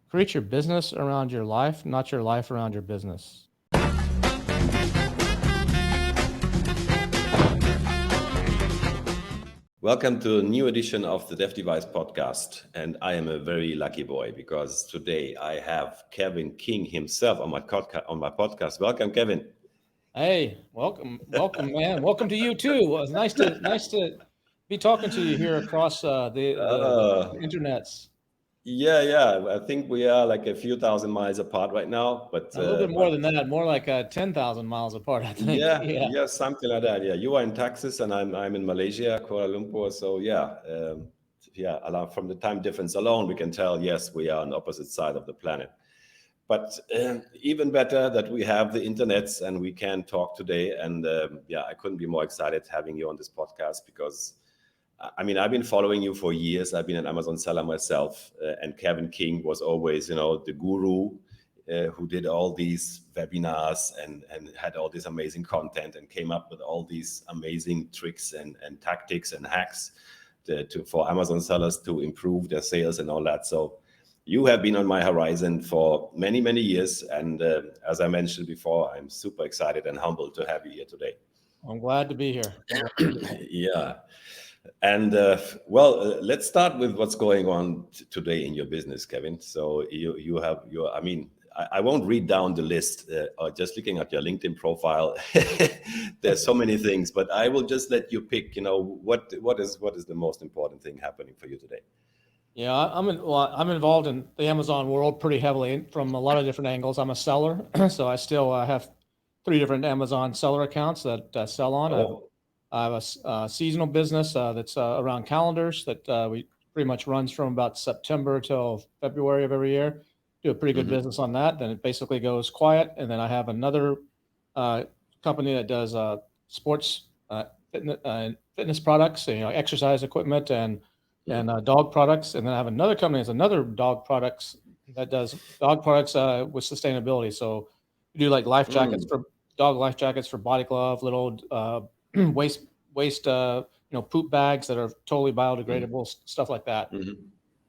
Create your business around your life, not your life around your business. Welcome to a new edition of the Dev Device podcast. And I am a very lucky boy because today I have Kevin King himself on my podcast. Welcome, Kevin. Hey, welcome, man. Welcome to you too. Well, it's nice to be talking to you here across the Uh, internets. yeah. I think we are like a few thousand miles apart right now, A little bit more but than that, more like 10,000 miles apart, I think. Yeah. yeah, something like that. Yeah, you are in Texas and I'm in Malaysia, Kuala Lumpur. So from the time difference alone, we can tell yes, we are on the opposite side of the planet. But even better that we have the internets and we can talk today. And I couldn't be more excited having you on this podcast because, I mean, I've been following you for years. I've been an Amazon seller myself, and Kevin King was always, the guru who did all these webinars and had all this amazing content and came up with all these amazing tricks and tactics and hacks for Amazon sellers to improve their sales and all that. So you have been on my horizon for many, many years. And as I mentioned before, I'm super excited and humbled to have you here today. I'm glad to be here. Yeah. And let's start with what's going on today in your business, Kevin. So you have your, I mean, I won't read down the list, just looking at your LinkedIn profile. There's so many things, but I will just let you pick, what is the most important thing happening for you today? Yeah, I'm involved in the Amazon world pretty heavily from a lot of different angles. I'm a seller, so I still have 3 different Amazon seller accounts that I sell on. Oh. I have a seasonal business that's around calendars that we pretty much runs from about September till February of every year. Do a pretty good business on that. Then it basically goes quiet. And then I have another uh, company that does sports fitness products, exercise equipment and dog products. And then I have another company that's another dog products that does dog products with sustainability. So we do like life jackets for dog life jackets for Body Glove, little waste poop bags that are totally biodegradable, stuff like that. Mhm.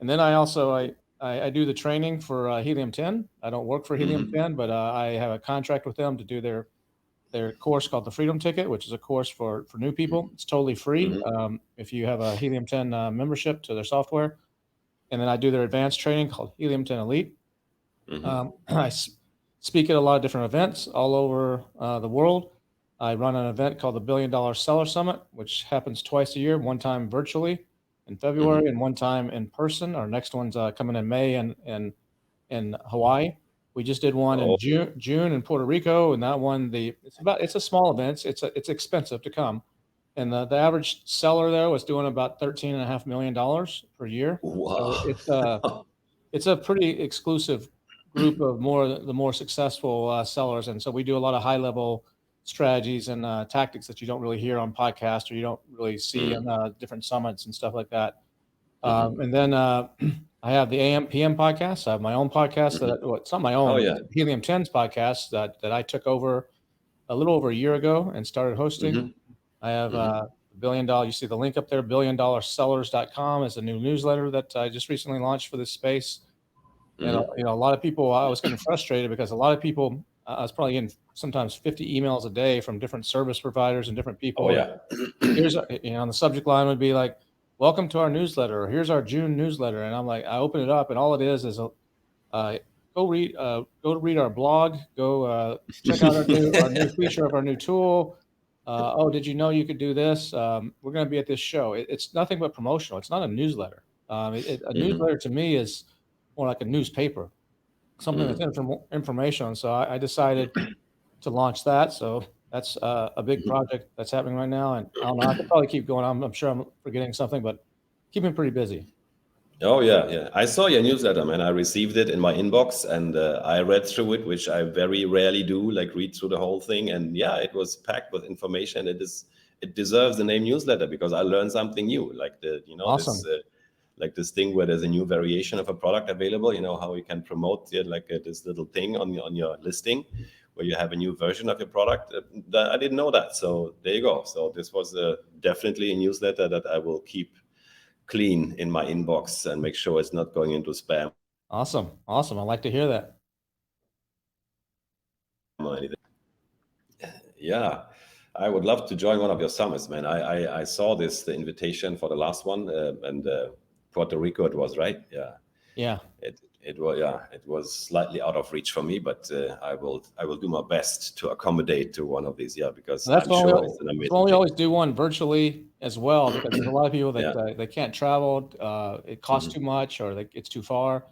And then I do the training for Helium 10. I don't work for Helium Mhm. 10, but I have a contract with them to do their course called the Freedom Ticket, which is a course for new people. It's totally free Mhm. if you have a Helium 10 membership to their software. And then I do their advanced training called Helium 10 Elite. Mhm. I speak at a lot of different events all over the world. I run an event called the $1 Billion Seller Summit, which happens twice a year, one time virtually in February Mhm. and one time in person. Our next one's coming in May in Hawaii. We just did one in Oh. June in Puerto Rico, and that one it's a small event. It's expensive to come, and the average seller there was doing about $13.5 million per year. So Wow. it's a pretty exclusive group of the more successful sellers, and so we do a lot of high level strategies and tactics that you don't really hear on podcasts or you don't really see in Mm. different summits and stuff like that. Mhm. And then I have the AM PM podcast. I have my own podcast Mhm. well, it's not my Oh own. yeah. It's Helium 10's podcast that I took over a little over a year ago and started hosting. Mhm. I have Mhm. you see the link up there, $1 billion sellers.com is a new newsletter that I just recently launched for this space. And Mhm. a lot of people, I was getting frustrated because a lot of people, I was probably getting sometimes 50 emails a day from different service providers and different Oh people. And yeah. on the subject line would be like, welcome to our newsletter, or here's our June newsletter. And I'm like, I open it up and all it is uh, go to read our blog, go check out our new feature of our new tool. Oh, did you know you could do this? We're going to be at this show. It's nothing but promotional. It's not a newsletter. A Mhm. newsletter to me is more like a newspaper, something that's Mhm. information. So I decided to launch that. So that's a big Mhm. project that's happening right now. And I don't know, I could probably keep going. I'm sure I'm forgetting something, but keeping pretty busy. Oh yeah. I saw your newsletter, man. I received it in my inbox, and I read through it, which I very rarely do. Like read through the whole thing, and yeah, it was packed with information. It deserves the name newsletter because I learned something new. Like this Awesome. like this thing where there's a new variation of a product available. You know how you can promote it, like this little thing on your listing, where you have a new version of your product. I didn't know that, so there you go. So this was definitely a newsletter that I will keep clean in my inbox and make sure it's not going into spam Awesome. Awesome. I like to hear that. Yeah, I would love to join one of your summits, man. I saw the invitation for the last one, and Puerto Rico it was, right? Yeah, Yeah. it was slightly out of reach for me, but I will do my best to accommodate to one of these. Yeah, because That's I'm why sure it's an that's why amazing we thing. always do one virtually as well, because there's a lot of people that Yeah. they can't travel. It costs too Hmm. much, or it's too far.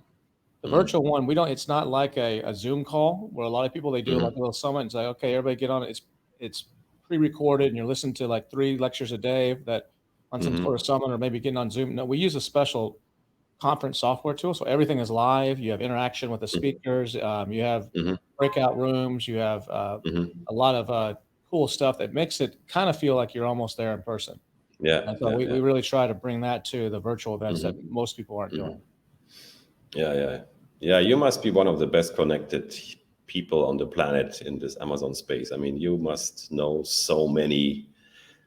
The Hmm. virtual one, we don't. It's not like a Zoom call where a lot of people they do like a Hmm. little summit and say, okay, everybody get on it. It's pre-recorded and you're listening to like 3 lectures a day that on some sort of Hmm. summit or maybe getting on Zoom. No, we use a special conference software tool, so everything is live. You have interaction with the speakers. You have Hmm. breakout rooms. You have Hmm. a lot of cool stuff that makes it kind of feel like you're almost there in person. Yeah, And so yeah, we yeah. really try to bring that to the virtual events that Hmm. most people aren't doing. Hmm. Yeah, yeah, yeah. You must be one of the best connected people on the planet in this Amazon space. I mean, you must know so many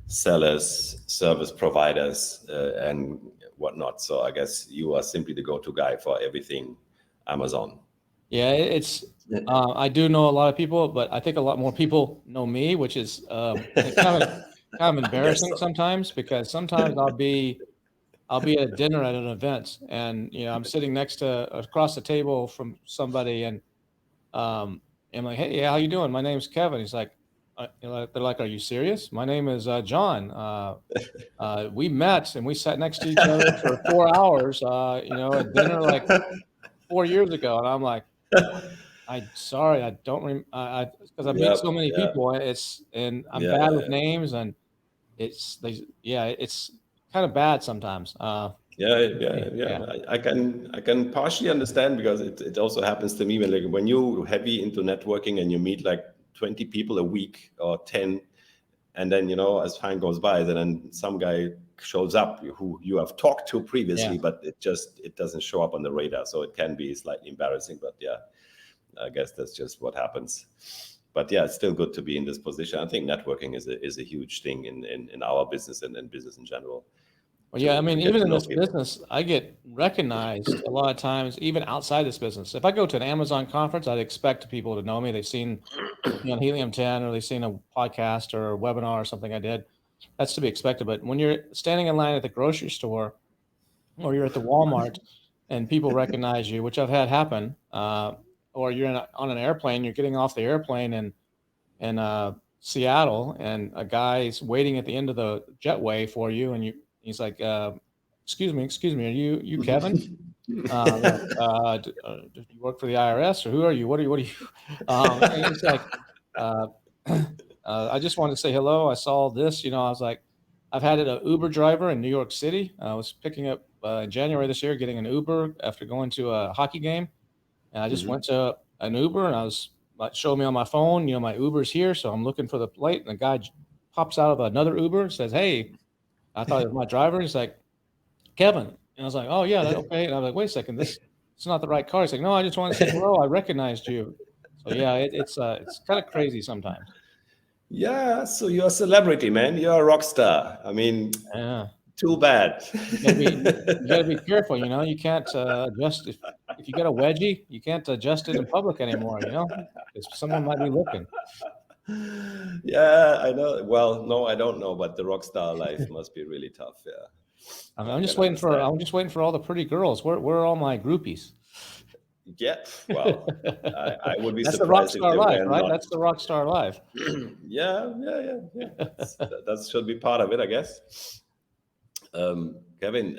sellers, service providers, and whatnot. So I guess you are simply the go-to guy for everything Amazon. Yeah, it's I do know a lot of people, but I think a lot more people know me, which is it's kind of I guess embarrassing so. sometimes because sometimes I'll be at dinner at an event and I'm sitting next to across the table from somebody and um I'm like, hey, how you doing? My name's Kevin. He's like, they're like, are you serious? My name is John. We met and we sat next to each other for 4 hours, at dinner like 4 years ago, and I'm like. I sorry, I don't rem I because I meet so Yep, many yeah, people, and I'm yeah, bad yeah, with yeah. names, and it's kinda bad sometimes, Yeah, yeah, yeah, yeah. I can partially understand because it also happens to me when when you heavy into networking and you meet like 20 people a week or 10, and then as time goes by, then some guy shows up who you have talked to yeah. previously, but it doesn't show up on the radar, so it can be slightly embarrassing. But yeah, I guess that's just what happens. But yeah, it's still good to be in this position. I think networking is a huge thing in our business and in business in general Well, yeah, I to mean, get even to in know this people. business, I get recognized a lot of times, even outside this business. If I go to an Amazon conference, I'd expect people to know me. They've seen me on Helium 10 or they've seen a podcast or a webinar or something I did. That's to be expected. But when you're standing in line at the grocery store or you're at the Walmart and people recognize you, which I've had happen, or you're on an airplane, you're getting off the airplane in Seattle, and a guy's waiting at the end of the jetway for you, and he's like, excuse me, are you Kevin? Like, do you work for the IRS or who are you? What are you?" And it's like, uh, I just wanted to say hello. I saw this, I was like, I've had it a Uber driver in New York City. I was picking up in January this year, getting an Uber after going to a hockey game, and I just went Hmm. to an Uber and I was like, showing me on my phone, my Uber's here, so I'm looking for the plate, and the guy pops out of another Uber and says, "Hey," I thought it was my driver. He's like, Kevin. And I was like, oh, yeah, okay. And I was like, wait a second, this it's not the right car. He's like, no, I just want to say hello. I recognized you. So yeah, it's kind of crazy sometimes. Yeah, so you're a celebrity, man. You're a rock star. I mean, Yeah, too bad. you gotta be careful. You can't adjust if you got a wedgie, you can't adjust it in public anymore. Because someone might be looking. Yeah, I know. Well, no, I don't know, but the rock star life must be really tough. Yeah, I can understand. I'm just waiting for all the pretty girls. Where are all my groupies? Yeah, well, I would be That's the rock surprised if star they life, were right? not. That's the rock star life. Yeah, yeah, yeah, yeah. That should be part of it, I guess. Kevin,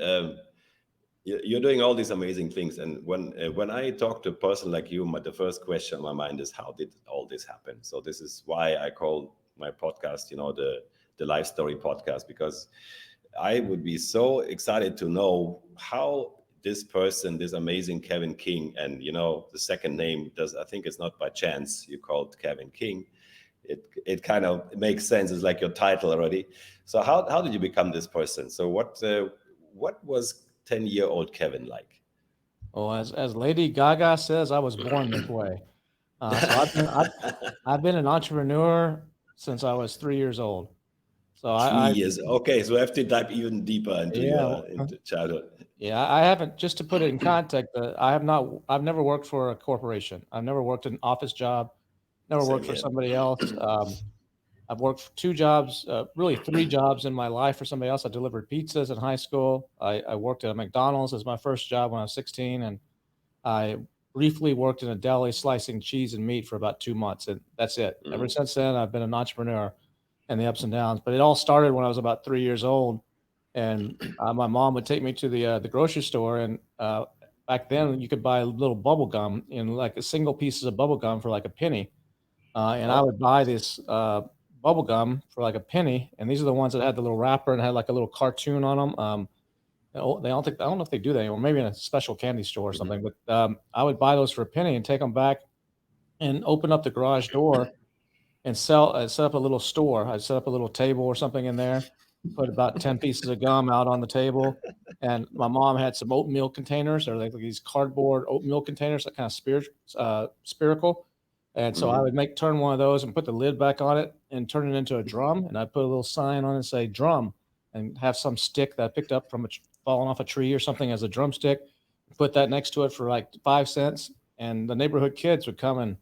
you're doing all these amazing things, and when I talk to a person like you, the first question on my mind is, how did all this happen? So this is why I call my podcast, the Life Story Podcast, because I would be so excited to know how this person, this amazing Kevin King, and the second name does. I think it's not by chance you called Kevin King. It kind of makes sense. It's like your title already. So how did you become this person? So what was 10-year-old Kevin like? Well, as Lady Gaga says, I was born this way. So I've been an entrepreneur since I was 3 years old. So 3 years. Okay, so we have to dive even deeper into yeah, your into childhood. yeah, I haven't, just to put it in context, I've never worked for a corporation. I've never worked an office job, never Same worked for here. somebody else. I've worked for 2 jobs, really 3 jobs in my life for somebody else. I delivered pizzas in high school. I worked at a McDonald's as my first job when I was 16, and I briefly worked in a deli slicing cheese and meat for about 2 months, and that's it. Ever Mm. since then, I've been an entrepreneur and the ups and downs, but it all started when I was about 3 years old, and, my mom would take me to the grocery store, and, back then, you could buy little bubble gum in, like, a single pieces of bubble gum for, like, a penny, and I Oh. would buy this, bubble gum for, like, a penny, and these are the ones that had the little wrapper and had, like, a little cartoon on them. I don't know if they do that anymore, maybe in a special candy store or Mhm. something, but, I would buy those for a penny and take them back and open up the garage door and set up a little store. I'd set up a little table or something in there, put about 10 pieces of gum out on the table, and my mom had some oatmeal containers, or like these cardboard oatmeal containers that kind of spherical, and so I Mhm. would turn one of those and put the lid back on it and turn it into a drum, and I'd put a little sign on it and say "drum," and have some stick that I picked up from falling off a tree or something as a drumstick, put that next to it for like 5 cents, and the neighborhood kids would come and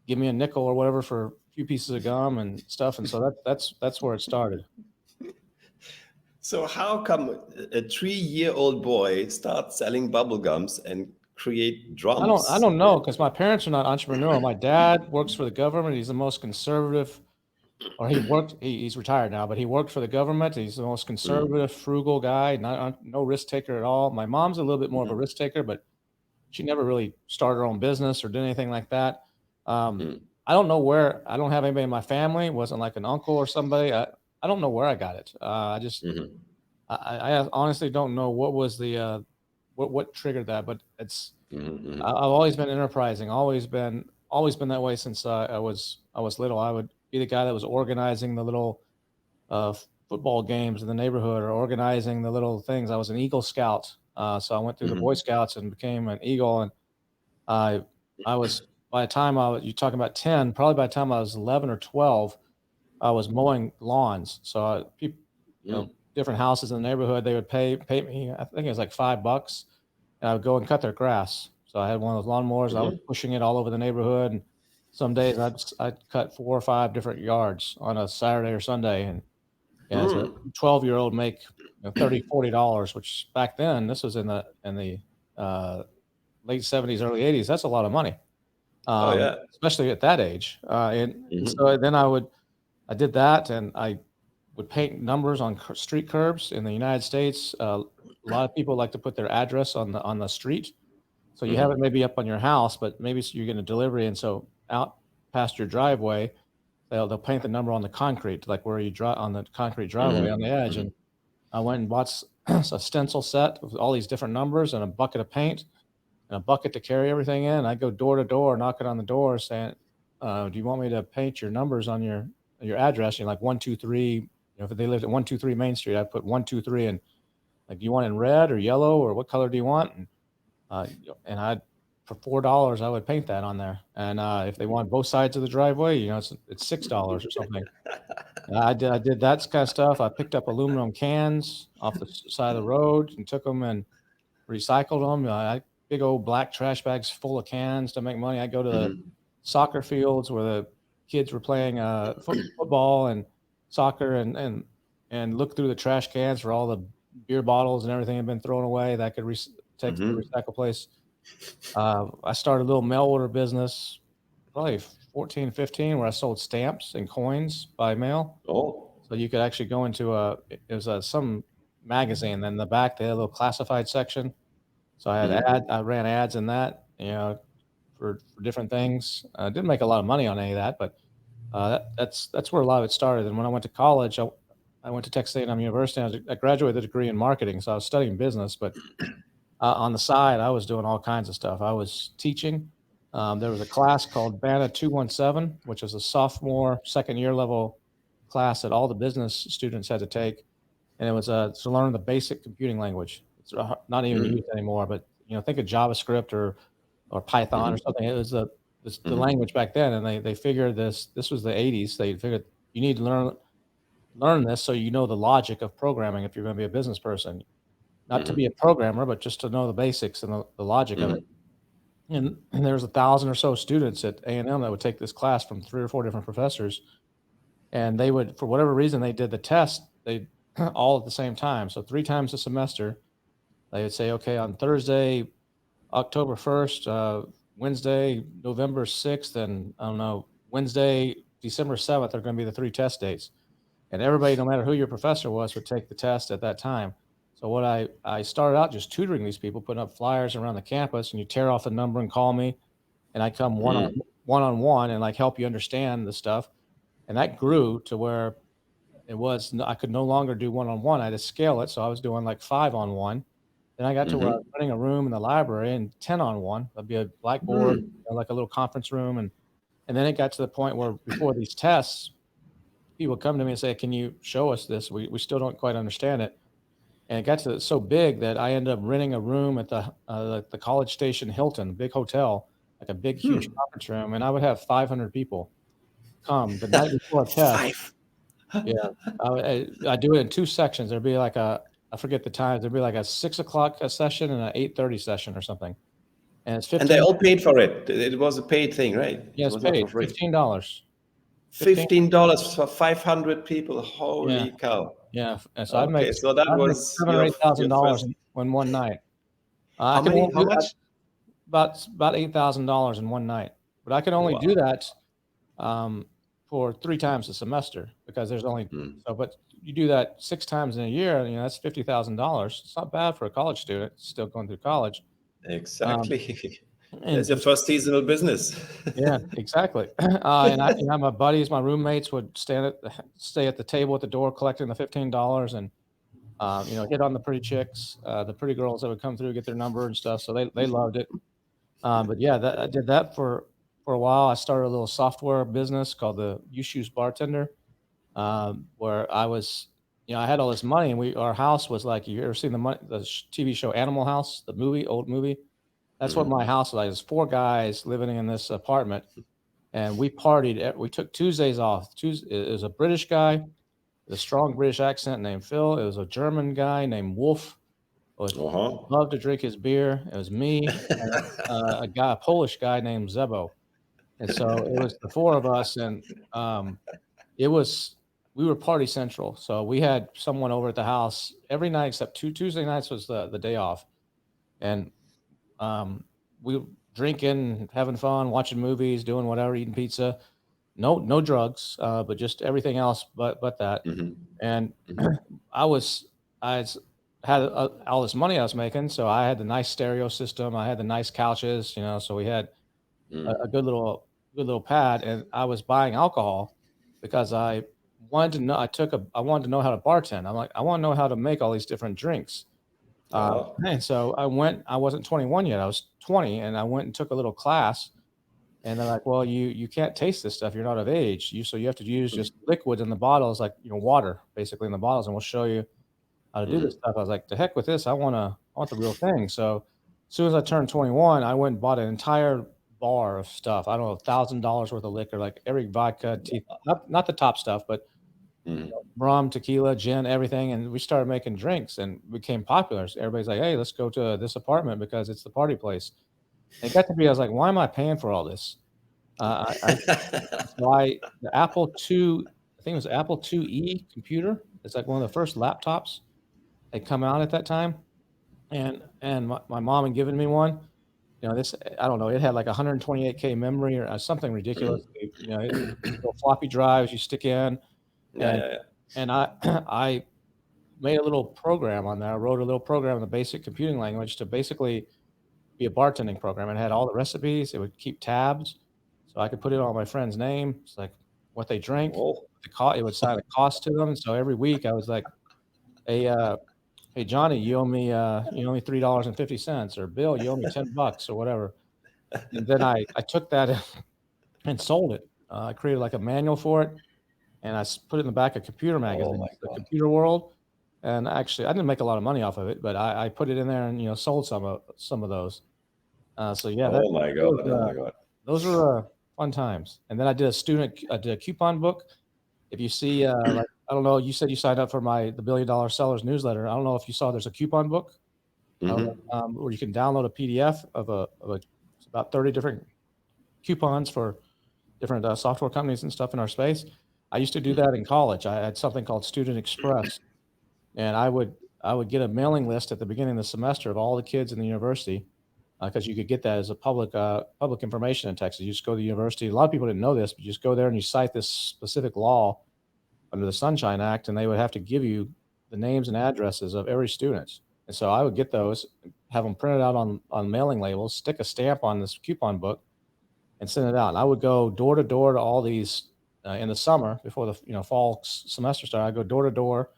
give me a nickel or whatever for a few pieces of gum and stuff, and so that's where it started. So how come a 3-year-old boy starts selling bubble gums and create I drums? don't know, because my parents are not entrepreneurial. My dad works for the government. He's the most conservative, or he's retired now, but he worked for the government. He's the most Mm, conservative, frugal guy, no risk taker at all. My mom's a little bit more of a mhm, risk taker, but she never really started her own business or did anything like that. Um, mm, I don't have anybody in my family. It wasn't like an uncle or somebody. I don't know where I got it. mhm, I honestly don't know what was what triggered that, but mhm, I've mhm, always been enterprising, always been that way since I was little. I would be the guy that was organizing the little football games in the neighborhood or organizing the little things. I was an Eagle Scout, so I went through the Boy mhm, Scouts and became an Eagle. And I I was by the time you're talking about 10, probably by the time I was 11 or 12, I was mowing lawns. So people, mm, different houses in the neighborhood, they would pay me. I think it was like $5, and I would go and cut their grass. So I had one of those lawnmowers. I was mhm, pushing it all over the neighborhood, and some days I'd cut 4 or 5 different yards on a Saturday or Sunday. And yeah, as a mm. 12-year-old, make $30, $40, which back then, this was in the uh, late '70s, early '80s. That's a lot of money, Oh yeah. especially at that age. And Mhm, so then I did that, and I would paint numbers on street curbs in the United States. A lot of people like to put their address on the street, so you have it mhm, maybe up on your house, but maybe you're getting a delivery, and so out past your driveway, they'll paint the number on the concrete, like where you drive on the concrete driveway on the mhm, edge. And mhm, I went and bought a stencil set with all these different numbers and a bucket of paint and a bucket to carry everything in. I go door to door, knocking on the door, saying, "Do you want me to paint your numbers on your address?" Like 123. If they lived at 123 Main Street, I put 123, and like, "Do you want it in red or yellow or what color do you want?" And I for $4, I would paint that on there. And if they want both sides of the driveway, it's $6 or something. I did that kind of stuff. I picked up aluminum cans off the side of the road and took them and recycled them. Big old black trash bags full of cans to make money. I go to the mhm, soccer fields where the kids were playing football and soccer, and look through the trash cans for all the beer bottles and everything had been thrown away that I could take to the mhm. recycle place. I started a little mail order business, probably 14, 15, where I sold stamps and coins by mail. Oh. So you could actually go into it was some magazine. Then in the back they had a little classified section. So Mhm, I ran ads in that, for different things. Didn't make a lot of money on any of that, but that's where a lot of it started. And when I went to college, I went to Texas A&M University. I graduated with a degree in marketing, so I was studying business. But on the side, I was doing all kinds of stuff. I was teaching. There was a class called BANA 217, which is a sophomore, second year level class that all the business students had to take, and it was to learn the basic computing language. It's not even mhm, used anymore, but think of JavaScript or Python or mhm, something. It was the mhm, language back then, and they figured this was the '80s. They figured you need to learn learn this so you know the logic of programming if you're going to be a business person. Not to be a Mhm. programmer, but just to know the basics and the logic of it. Mhm. And there's 1,000 or so students at A&M that would take this class from 3 or 4 different professors, and they would, for whatever reason, they did the test, they all at the same time. So 3 times a semester, they would say, "Okay, on Thursday, October 1st, Wednesday, November 6th, and I don't know, Wednesday, December 7th are gonna be the 3 test dates." And everybody, no matter who your professor was, would take the test at that time. So what I started out just tutoring these people, putting up flyers around the campus, and you tear off the number and call me, and I come Mm. one on one and like help you understand the stuff. And that grew to where I could no longer do one on one. I had to scale it, so I was doing like 5 on 1. Then I got to where I was Mhm. renting a room in the library and 10 on 1. That'd be a blackboard, Mm. like a little conference room, and then it got to the point where before these tests, people would come to me and say, "Can you show us this? We still don't quite understand it." And it got to so big that I ended up renting a room at the College Station Hilton, big hotel, like a big, huge Hmm. conference room, and I would have 500 people come the night before a test. Five. Yeah, I do it in 2 sections. There'd be like a I forget the times. There'd be like a 6 o'clock a session and a 8:30 session or something, and it's And they 15. all paid for it. It was a paid thing, right? Yeah, It it's was not paid for free. $15. 15. $15 for 500 people. Yeah, Holy cow. yeah, and so Okay, so that I'd make was 7 or your $8,000 first. in one night. I How can many? only How do much? about $8,000 in one night, but I can only do Wow. that, for 3 times a semester because there's only Mm. so but you do that 6 times in a year, that's $50,000. It's not bad for a college student still going through college, um, Exactly. and There's your just first seasonal business. yeah, exactly. And my buddies, my roommates would stay at the table at the door collecting the $15 and, hit on the pretty chicks, the pretty girls that would come through, get their number and stuff, so they loved it. But yeah, that I did that for a while. I started a little software business called the You Shoes Bartender, where I had all this money, and our house was like, you ever seen the TV show Animal House, the movie, old movie? That's what Mhm. my house was like. There's 4 guys living in this apartment, and we partied. We took Tuesdays off. It was a British guy with a strong British accent named Phil. It was a German guy named Wolf, who Uh-huh. loved to drink his beer. It was me, and a Polish guy named Zebo. And so it was the 4 of us, and, it was we were party central. So we had someone over at the house every night except Tuesday nights was the day off, and, um, we drinking, having fun, watching movies, doing whatever, eating pizza. No drugs, but just everything else but that. Mhm. And Mhm. I s had, all this money I was making, so I had the nice stereo system, I had the nice couches, so we had a Mm. good little pad, and I was buying alcohol because I wanted to know how to bartend. I'm like, "I wanna know how to make all these different drinks." Oh. And so I wasn't 21 yet, I was 20, and I went and took a little class, and they're like, "Well, you can't taste this stuff, you're not of age. You have to use just liquid in the bottles, like, water, basically, in the bottles, and we'll show you how to do this Mhm. stuff." I was like, "To heck with this, I want the real thing." So, as soon as I turned 21, I went and bought an entire bar of stuff. I don't know, $1,000 worth of liquor, like every vodka, not the top stuff, but Mhm. rum, tequila, gin, everything, and we started making drinks and became popular. So everybody's like, "Hey, let's go to this apartment because it's the party place." And it got to be I was like, "Why am I paying for all this?" I so I the Apple II, I think it was Apple IIe computer. It's like one of the first laptops that come out at that time, and my mom had given me one. This I don't know, it had like 128K memory or, something ridiculous. Mhm. Little floppy drives you stick in, Yeah, and yeah, yeah. I made a little program on there. I wrote a little program in the basic computing language to basically be a bartending program. It had all the recipes, it would keep tabs, so I could put in all my friends' name, it's like what they drink, Oh. it would assign a cost to them, so every week I was like, "Hey, hey, Johnny, you owe me $3.50," or, "Bill, you owe me 10 bucks," or whatever, and then I took that and sold it. I created, like, a manual for it, and put it in the back of computer Oh my magazines, the God. Computer World, and actually, I didn't make a lot of money off of it, but I put it in there and, sold some of those. So yeah, Oh my that was, God. Oh my God. those were, fun times, and then I did a coupon book. If you see, like I don't know. You said you signed up for the $1 Billion Sellers newsletter. I don't know if you saw. There's a coupon book Hmm. where you can download a PDF of it's about 30 different coupons for different software companies and stuff in our space. I used to do Hmm. that in college. I had something called Student Express, and I would get a mailing list at the beginning of the semester of all the kids in the university because you could get that as a public information in Texas. You just go to the university. A lot of people didn't know this, but you just go there and you cite this specific law under the Sunshine Act, and they would have to give you the names and addresses of every student. And so I would get those, have them printed out on mailing labels, stick a stamp on this coupon book, and send it out. And I would go door to door to all these in the summer before the fall semester started. I go door to door,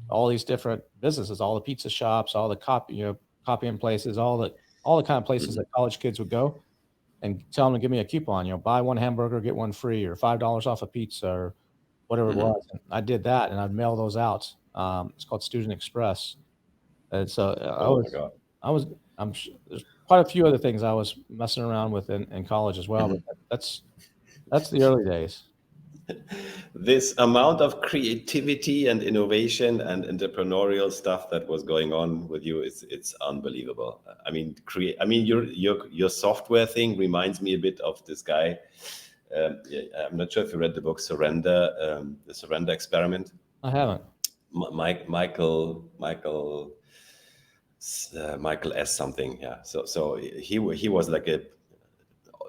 all these different businesses, all the pizza shops, all the copying places, all the kind of places Hmm. that college kids would go, and tell them to give me a coupon. Buy one hamburger, get one free, or $5 off a pizza, or whatever it Hmm. was. And I did that, and I'd mail those out. It's called Student Express. And so Oh my God. I was, there's quite a few other things I was messing around with in college as well, but Mhm. that's the early days. This amount of creativity and innovation and entrepreneurial stuff that was going on with you, it's unbelievable. I mean, your software thing reminds me a bit of this guy. Yeah, I'm not sure if you read the book Surrender, the Surrender Experiment. I haven't. Michael S something. Yeah. So he was like a,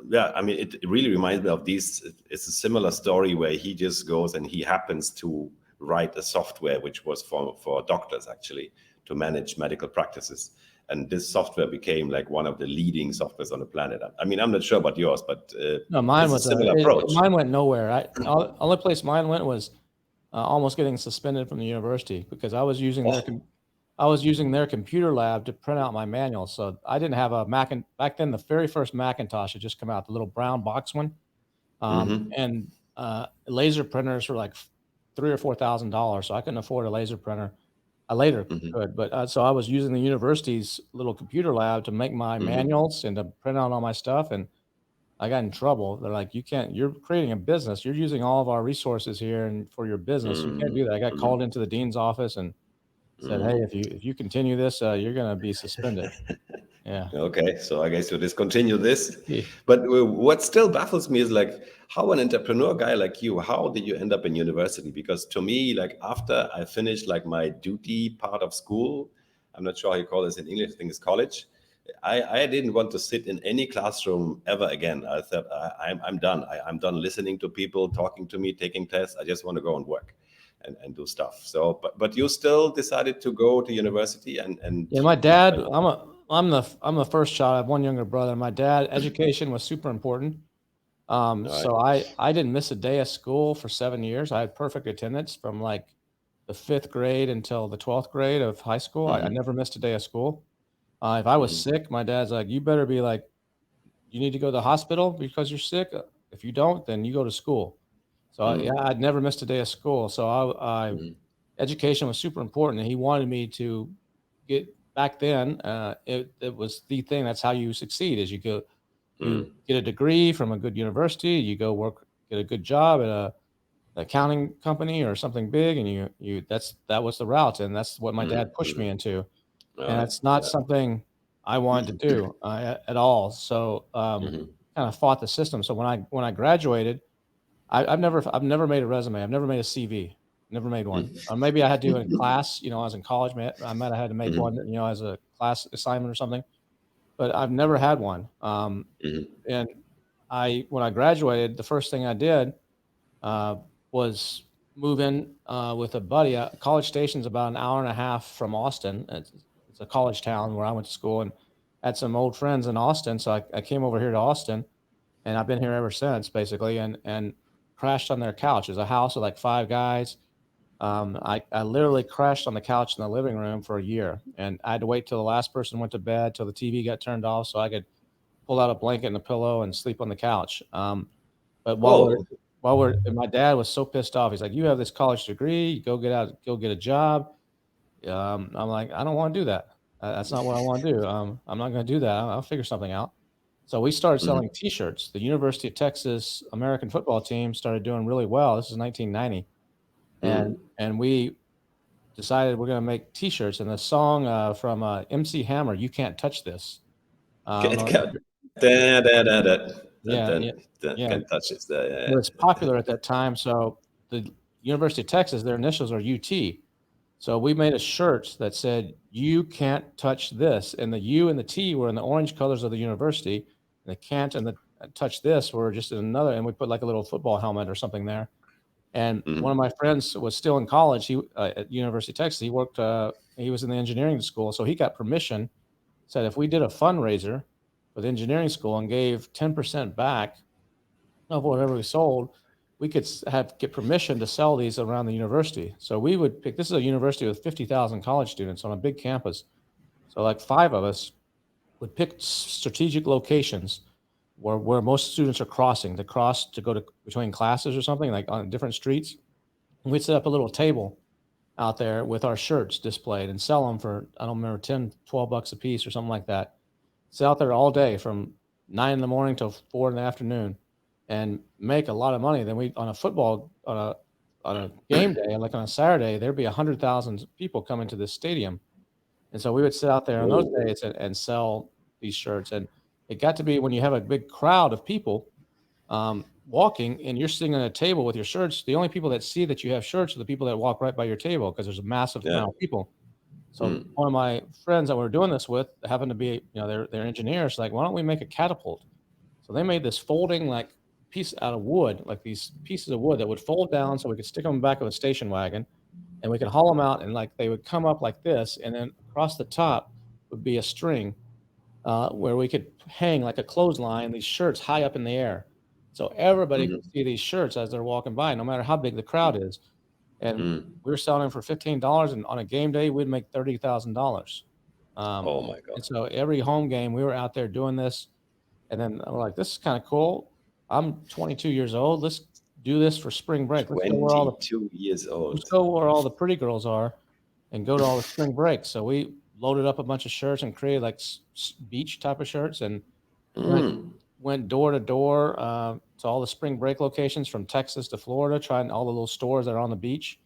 yeah, I mean, it really reminds me of these. It's a similar story where he just goes and he happens to write a software which was for doctors actually to manage medical practices. And this software became like one of the leading softwares on the planet. I mean, I'm not sure about yours, but No, it's a similar approach. mine went nowhere. Only place mine went was almost getting suspended from the university because Oh. I was using their computer lab to print out my manual. So I didn't have a back then. The very first Macintosh had just come out, the little brown box one, Hmm. and laser printers were like $3,000 or $4,000. So I couldn't afford a laser printer. I later Hmm. could, but so I was using the university's little computer lab to make my Hmm. manuals and to print out all my stuff. And I got in trouble. They're like, "You can't. You're creating a business. You're using all of our resources here and for your business. You can't do that." I got Hmm. called into the dean's office and said, "Hey, Hmm. if you continue this, you're gonna be suspended." Yeah. Okay, so I guess you discontinue this. Yeah. But what still baffles me is like how an entrepreneur guy like you, how did you end up in university? Because to me, like after I finished like my duty part of school, I'm not sure how you call this in English, I think it's college. I didn't want to sit in any classroom ever again. I thought I'm done. I'm done listening to people talking to me, taking tests. I just want to go and work and do stuff. So, but you still decided to go to university and Yeah, my dad, I'm the first child. I have one younger brother. My dad, education was super important. all right. So I didn't miss a day of school for 7 years. I had perfect attendance from like the fifth grade until the 12th grade of high school. I Hmm. never missed a day of school. If I was Hmm. sick, my dad's like, "You better be like, you need to go to the hospital because you're sick. If you don't, then you go to school." So yeah, Hmm. I'd never missed a day of school. So Hmm. education was super important, and he wanted me to get back then. It was the thing. That's how you succeed. Is you Hmm. get a degree from a good university. You go work, get a good job at a accounting company or something big, and that was the route, and that's what my Hmm. dad pushed me Hmm. into, All and right. it's not Yeah. something I wanted to do at all. So Hmm. kind of fought the system. So when I graduated, I've never made a resume. I've never made a CV. Never made one. Maybe I had to in class. I was in college. I might have had to make one. Hmm. As a class assignment or something. But I've never had one. Hmm. And when I graduated, the first thing I did uh, was move in with a buddy. College Station's about an hour and a half from Austin. It's a college town where I went to school, and had some old friends in Austin. So I came over here to Austin, and I've been here ever since, basically, and crashed on their couch. It was a house with like five guys. I literally crashed on the couch in the living room for a year, and I had to wait till the last person went to bed, till the TV got turned off, so I could pull out a blanket and a pillow and sleep on the couch. But Oh. and my dad was so pissed off. He's like, "You have this college degree. Go get a job." I'm like, "I don't want to do that. That's not what I want to do. I'm not going to do that. I'll figure something out." So we started selling Hmm. T-shirts. The University of Texas American football team started doing really well. This is 1990, and we decided we're going to make T-shirts. And the song from MC Hammer, "You Can't Touch This." I don't It know. can, da, da, da, da, da, Yeah, da, yeah, da, yeah. can touch it. It was popular at that time. So the University of Texas, their initials are UT. So we made a shirt that said, "You can't touch this." And the U and the T were in the orange colors of the university. And the can't and the touch this were just in another. And we put like a little football helmet or something there. And one of my friends was still in college. He at University of Texas. He worked. He was in the engineering school, so he got permission. Said if we did a fundraiser for the engineering school and gave 10% back of whatever we sold, we could get permission to sell these around the university. So we would pick. This is a university with 50,000 college students on a big campus. So like 5 of us would pick strategic locations where most students are crossing to cross to go to between classes or something, like on different streets. And we'd set up a little table out there with our shirts displayed and sell them for, I don't remember, 10, 12 bucks a piece or something like that. Sit out there all day from 9 in the morning till 4 in the afternoon and make a lot of money. Then we, on a football, on a game day, like on a Saturday, there'd be 100,000 people coming to this stadium. And so we would sit out there on those Whoa. days and sell these shirts. And it got to be when you have a big crowd of people walking and you're sitting at a table with your shirts, the only people that see that you have shirts are the people that walk right by your table because there's a massive Yeah. amount of people. So Mm. one of my friends that we were doing this with happened to be, they're engineers. Like, why don't we make a catapult? So they made this folding like piece out of wood, like these pieces of wood that would fold down so we could stick them in the back of a station wagon and we could haul them out and like they would come up like this. And then across the top would be a string where we could hang like a clothesline, these shirts high up in the air. So everybody could see these shirts as they're walking by, no matter how big the crowd is. And we were selling them for $15, and on a game day, we'd make $30,000. Oh my And God. so every home game, we were out there doing this. And then I'm like, this is kind of cool. I'm 22 years old. Let's do this for spring break. 22 years Let's old. go where all the pretty girls are and go to all the spring breaks. So we loaded up a bunch of shirts and created like beach type of shirts and went Mm. went door to door to all the spring break locations from Texas to Florida, trying all the little stores that are on the beach,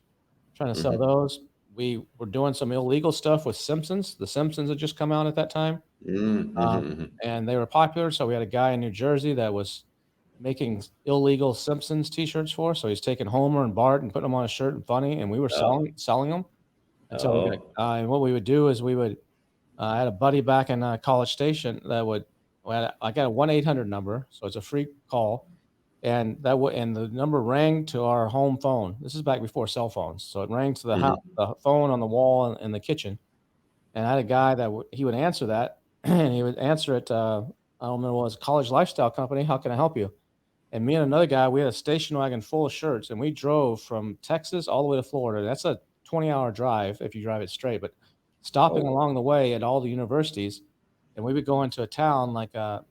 trying to sell those. We were doing some illegal stuff with Simpsons. The Simpsons had just come out at that time, and they were popular. So we had a guy in New Jersey that was making illegal Simpsons T-shirts for us. So he's taking Homer and Bart and putting them on a shirt and funny, and we were Oh, selling them until we got. oh. And what we would do is we would. I had a buddy back in College Station that would. Well, I got a 1-800 number, so it's a free call, and and the number rang to our home phone. This is back before cell phones, so it rang to the house, the phone on the wall in the kitchen. And I had a guy that he would answer that, and he would answer it. I don't remember what it was, College Lifestyle Company. How can I help you? And me and another guy, we had a station wagon full of shirts, and we drove from Texas all the way to Florida. That's a 20-hour drive if you drive it straight, but stopping Oh. along the way at all the universities, and we would go into a town like uh,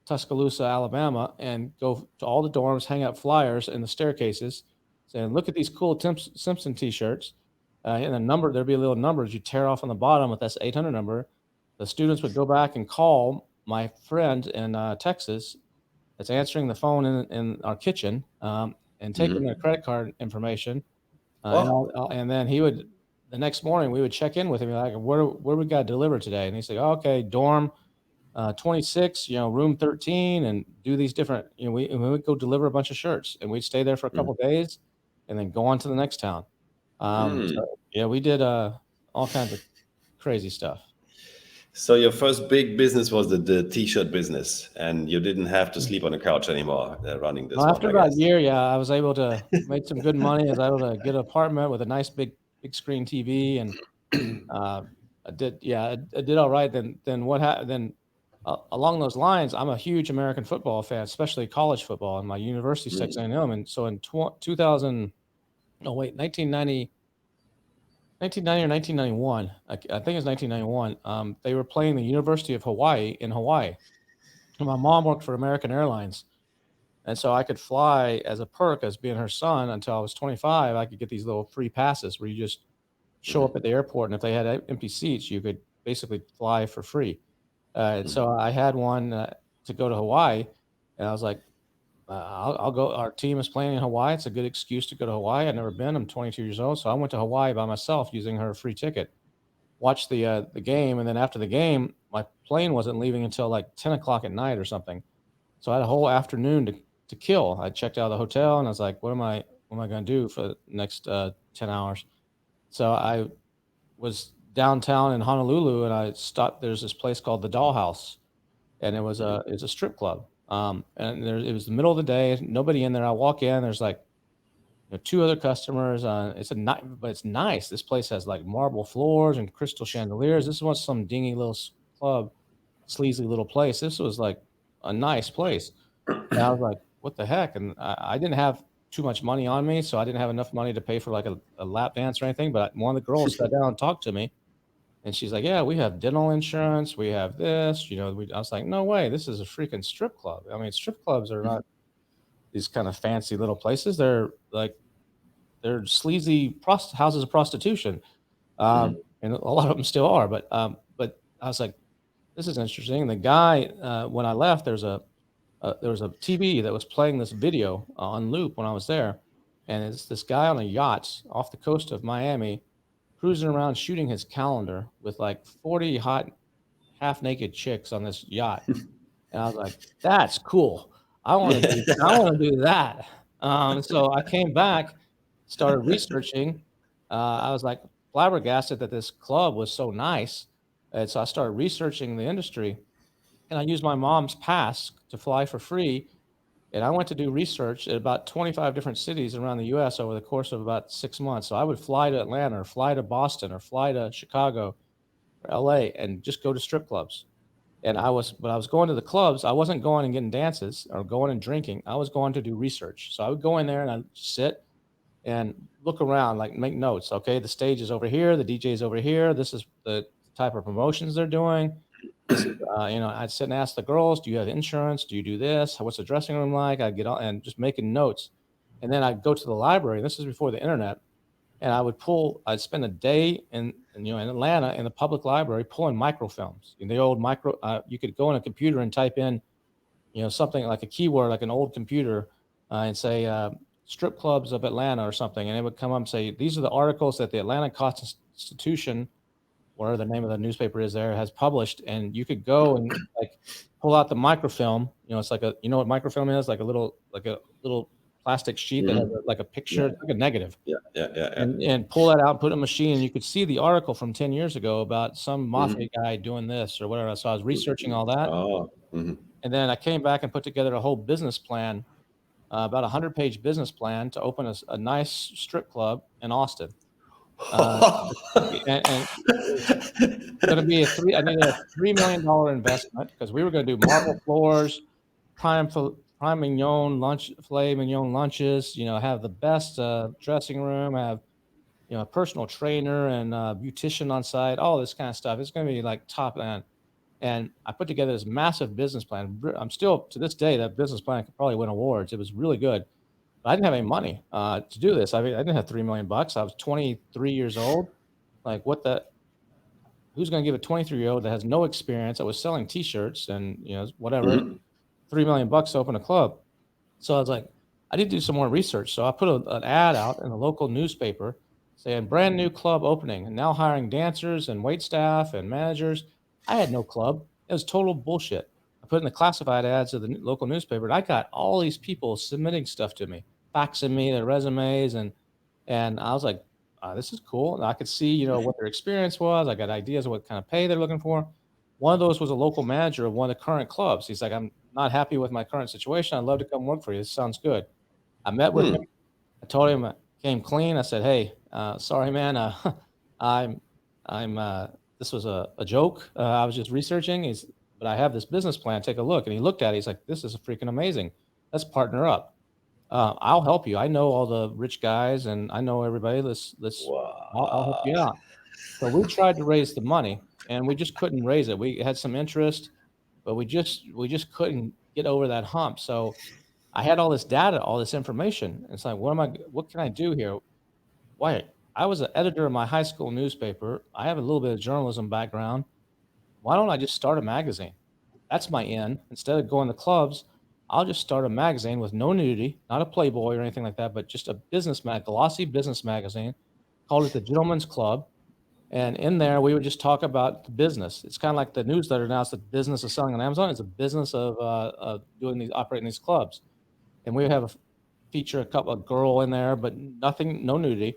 Tuscaloosa, Alabama, and go to all the dorms, hang up flyers in the staircases, saying, "Look at these cool Simpson T-shirts." And a number, there'd be a little number that you tear off on the bottom with this 800 number. The students would go back and call my friend in Texas that's answering the phone in our kitchen and taking their credit card information. Oh. And then he would, the next morning, we would check in with him, like, where we got delivered today? And he'd say, oh, okay, dorm 26, room 13, and do these different, we would go deliver a bunch of shirts and we'd stay there for a couple days and then go on to the next town. So, yeah, we did all kinds of crazy stuff. So your first big business was the t-shirt business, and you didn't have to sleep on the couch anymore running this Well, one, after I about a guess. year, yeah, I was able to make some good money. I was able to get an apartment with a nice big screen TV, and uh, I did all right. Then what happened? Then along those lines, I'm a huge American football fan, especially college football, and my university's Texas A&M. And so in 2000, no wait, 1990 or 1991, I think it's 1991. They were playing the University of Hawaii in Hawaii, and my mom worked for American Airlines. And so I could fly as a perk as being her son until I was 25. I could get these little free passes where you just show up at the airport, and if they had empty seats, you could basically fly for free. And so I had one to go to Hawaii, and I was like, I'll go. Our team is playing in Hawaii. It's a good excuse to go to Hawaii. I've never been. I'm 22 years old, so I went to Hawaii by myself using her free ticket. Watched the game, and then after the game, my plane wasn't leaving until like 10 o'clock at night or something. So I had a whole afternoon to kill. I checked out of the hotel, and I was like, what am I going to do for the next 10 hours? So I was downtown in Honolulu, and I stopped. There's this place called the Dollhouse, and it's a strip club. And it was the middle of the day, nobody in there. I walk in, there's like, two other customers. But it's nice. This place has like marble floors and crystal chandeliers. This was some dingy little club, sleazy little place. This was like a nice place. And I was like, what the heck? And I didn't have too much money on me, so I didn't have enough money to pay for like a lap dance or anything. But one of the girls sat down and talked to me, and she's like, "Yeah, we have dental insurance. We have this." I was like, "No way! This is a freaking strip club." I mean, strip clubs are not these kind of fancy little places. They're sleazy houses of prostitution, and a lot of them still are. But I was like, "This is interesting." And the guy, when I left, there was a TV that was playing this video on loop when I was there, and it's this guy on a yacht off the coast of Miami, cruising around shooting his calendar with like 40 hot half naked chicks on this yacht. And I was like, "That's cool. I wanna do that." So I came back, started researching. I was, like, flabbergasted that this club was so nice, and so I started researching the industry, and I used my mom's pass to fly for free, and I went to do research at about 25 different cities around the US over the course of about 6 months. So I would fly to Atlanta or fly to Boston or fly to Chicago or LA and just go to strip clubs. And I was going to the clubs, I wasn't going and getting dances or going and drinking. I was going to do research. So I would go in there and I'd sit and look around, like make notes. Okay, the stage is over here, the DJ is over here. This is the type of promotions they're doing. This is, I'd sit and ask the girls, "Do you have insurance? Do you do this? What's the dressing room like?" I'd get on and just making notes, and then I'd go to the library. This is before the internet, and I'd spend a day in Atlanta in the public library pulling microfilms. In the old micro, you could go on a computer and type in, something like a keyword, like an old computer, and say strip clubs of Atlanta or something, and it would come up and say these are the articles that the Atlanta Constitution, whatever the name of the newspaper is there, has published, and you could go and like pull out the microfilm. It's like what microfilm is, like a little plastic sheet that has like a picture, Yeah. it's like a negative, Yeah, yeah, yeah, yeah. and pull that out, put it in a machine, and you could see the article from 10 years ago about some Mhm. mafia guy doing this or whatever. So I was researching all that, Oh, and then I came back and put together a whole business plan, about 100-page business plan to open a nice strip club in Austin. Uh, and gonna be I needed a $3 million investment because we were gonna do marble floors, prime mignon filet mignon lunches, have the best, dressing room, have, a personal trainer and a beautician on site, all this kinda stuff. It's gonna be, like, top end, and I put together this massive business plan. I'm still to this day, that business plan could probably win awards. It was really good, but I didn't have any money, to do this. I mean, I didn't have $3 million. I was 23 years old. Like, who's going to give a 23-year-old that has no experience, that was selling t-shirts and whatever, mhm. 3 million bucks to open a club? So I was like, I need to do some more research. So I put an ad out in a local newspaper saying brand new club opening and now hiring dancers and wait staff and managers. I had no club. It was total bullshit. I put in the classified ads of the local newspaper, and I got all these people submitting stuff to me, faxing me their resumes, and I was like, "This is cool." And I could see, what their experience was. I got ideas of what kind of pay they're looking for. One of those was a local manager of one of the current clubs. He's like, "I'm not happy with my current situation. I'd love to come work for you. This sounds good." I met with him. Hmm. I told him I came clean. I said, "Hey, sorry, man. I'm, I'm. This was a joke. I was just researching. But I have this business plan. Take a look." And he looked at it. He's like, "This is freaking amazing. Let's partner up. I'll help you. I know all the rich guys, and I know everybody. I'll help you Wow. out." So we tried to raise the money, and we just couldn't raise it. We had some interest, but we just couldn't get over that hump. So I had all this data, all this information. It's like, what can I do here? Why? I was an editor of my high school newspaper. I have a little bit of journalism background. Why don't I just start a magazine? That's my in. Instead of going to clubs, I'll just start a magazine with no nudity, not a Playboy or anything like that, but just a glossy business magazine, called it the Gentleman's Club. And in there, we would just talk about the business. It's kind of like the newsletter now. It's the business of selling on Amazon. It's a business of operating these clubs. And we would have feature a couple of girl in there, but nothing, no nudity,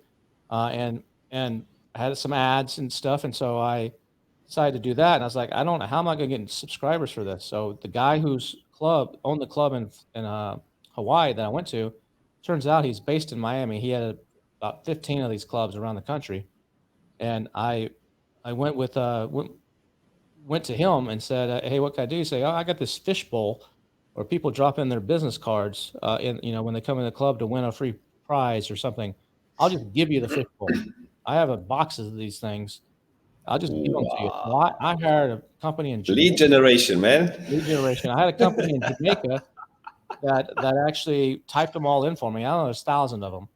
and I had some ads and stuff. And so I decided to do that. And I was like, I don't know how am I going to get subscribers for this. So the guy whose club owned the club in Hawaii that I went to, turns out he's based in Miami. He had about 15 of these clubs around the country, and I went with went to him and said, "Hey, what can I do?" He said, "Oh, I got this fishbowl where people drop in their business cards, when they come in the club to win a free prize or something. I'll just give you the fishbowl. I have a boxes of these things. I'll just give them to you." Wow. Well, I hired a company in Lead Jamaica. generation, man. Lead generation. I had a company in Jamaica that actually typed them all in for me. I don't know, there's 1,000 of them.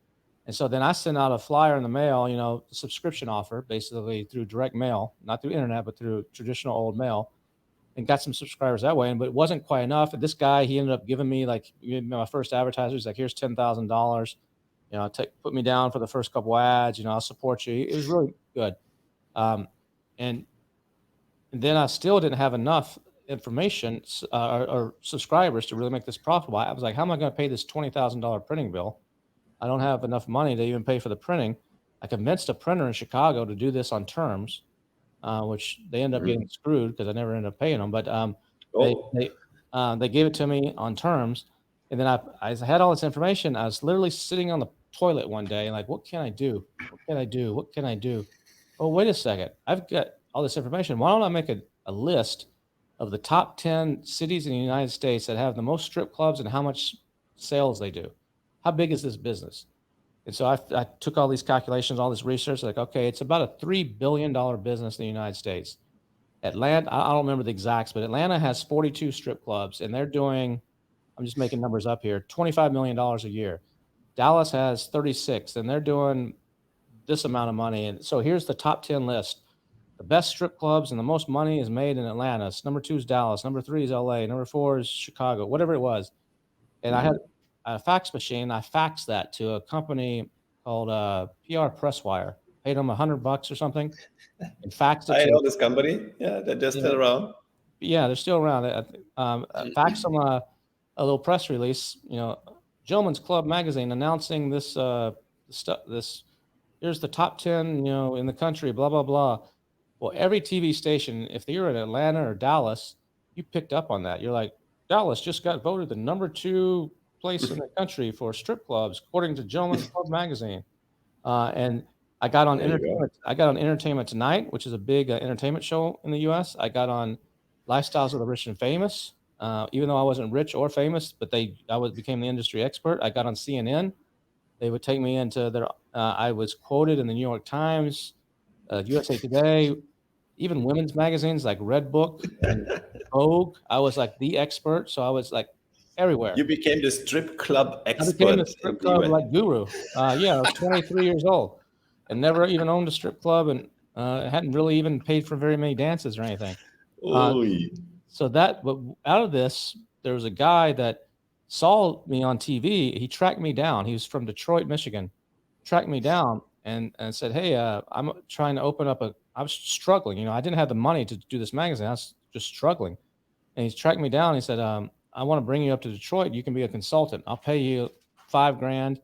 And so then I sent out a flyer in the mail, subscription offer, basically through direct mail, not through internet, but through traditional old mail, and got some subscribers that way. But it wasn't quite enough. And this guy, he ended up giving me my first advertiser. He's like, "Here's $10,000. Put me down for the first couple ads. I'll support you." It was really good. Um, and then I still didn't have enough information or subscribers to really make this profitable. I was like, how am I going to pay this $20,000 printing bill? I don't have enough money to even pay for the printing. I convinced a printer in Chicago to do this on terms, which they ended up getting screwed because I never ended up paying them. But they Oh, they gave it to me on terms, and then I had all this information. I was literally sitting on the toilet one day, and like, what can I do? What can I do? What can I do? Oh, wait a second. I've got all this information. Why don't I make a list of the top 10 cities in the United States that have the most strip clubs and how much sales they do? How big is this business? And so I took all these calculations, all this research, like, okay, it's about a $3 billion business in the United States. Atlanta, I don't remember the exacts, but Atlanta has 42 strip clubs and they're doing, I'm just making numbers up here, $25 million a year. Dallas has 36 and they're doing this amount of money. And so here's the top 10 list. The best strip clubs and the most money is made in Atlanta. Number 2 is Dallas. Number 3 is LA. Number 4 is Chicago, whatever it was. And I had a fax machine. I faxed that to a company called PR Presswire. Paid them $100 or something, and faxed it I to. know this company. Yeah, they're just Yeah, still around. yeah, they're still around. Faxed them a little press release. Gentleman's Club magazine announcing this stuff. Here's the top 10 in the country. Blah blah blah. Well, every TV station, if you're in Atlanta or Dallas, you picked up on that. You're like, Dallas just got voted the number 2 place in the country for strip clubs, according to Gentleman's Club magazine. And I got on There you go. entertainment. I got on Entertainment Tonight, which is a big entertainment show in the U.S. I got on Lifestyles of the Rich and Famous, even though I wasn't rich or famous, but became the industry expert. I got on CNN. They would take me into their. I was quoted in the New York Times, USA Today, even women's magazines like Red Book and Vogue. I was like the expert, so I was like everywhere. You became the strip club I became expert a in strip the club US. like guru. Yeah, I was 23 years old and never even owned a strip club and hadn't really even paid for very many dances or anything. Uh, Oy. but out of this, there was a guy that saw me on TV. He tracked me down. He was from Detroit, Michigan. Tracked me down and said, "Hey, I'm trying to open up I was struggling. I didn't have the money to do this magazine. I was just struggling." And he's tracked me down. He said, "I want to bring you up to Detroit. You can be a consultant. I'll pay you $5,000.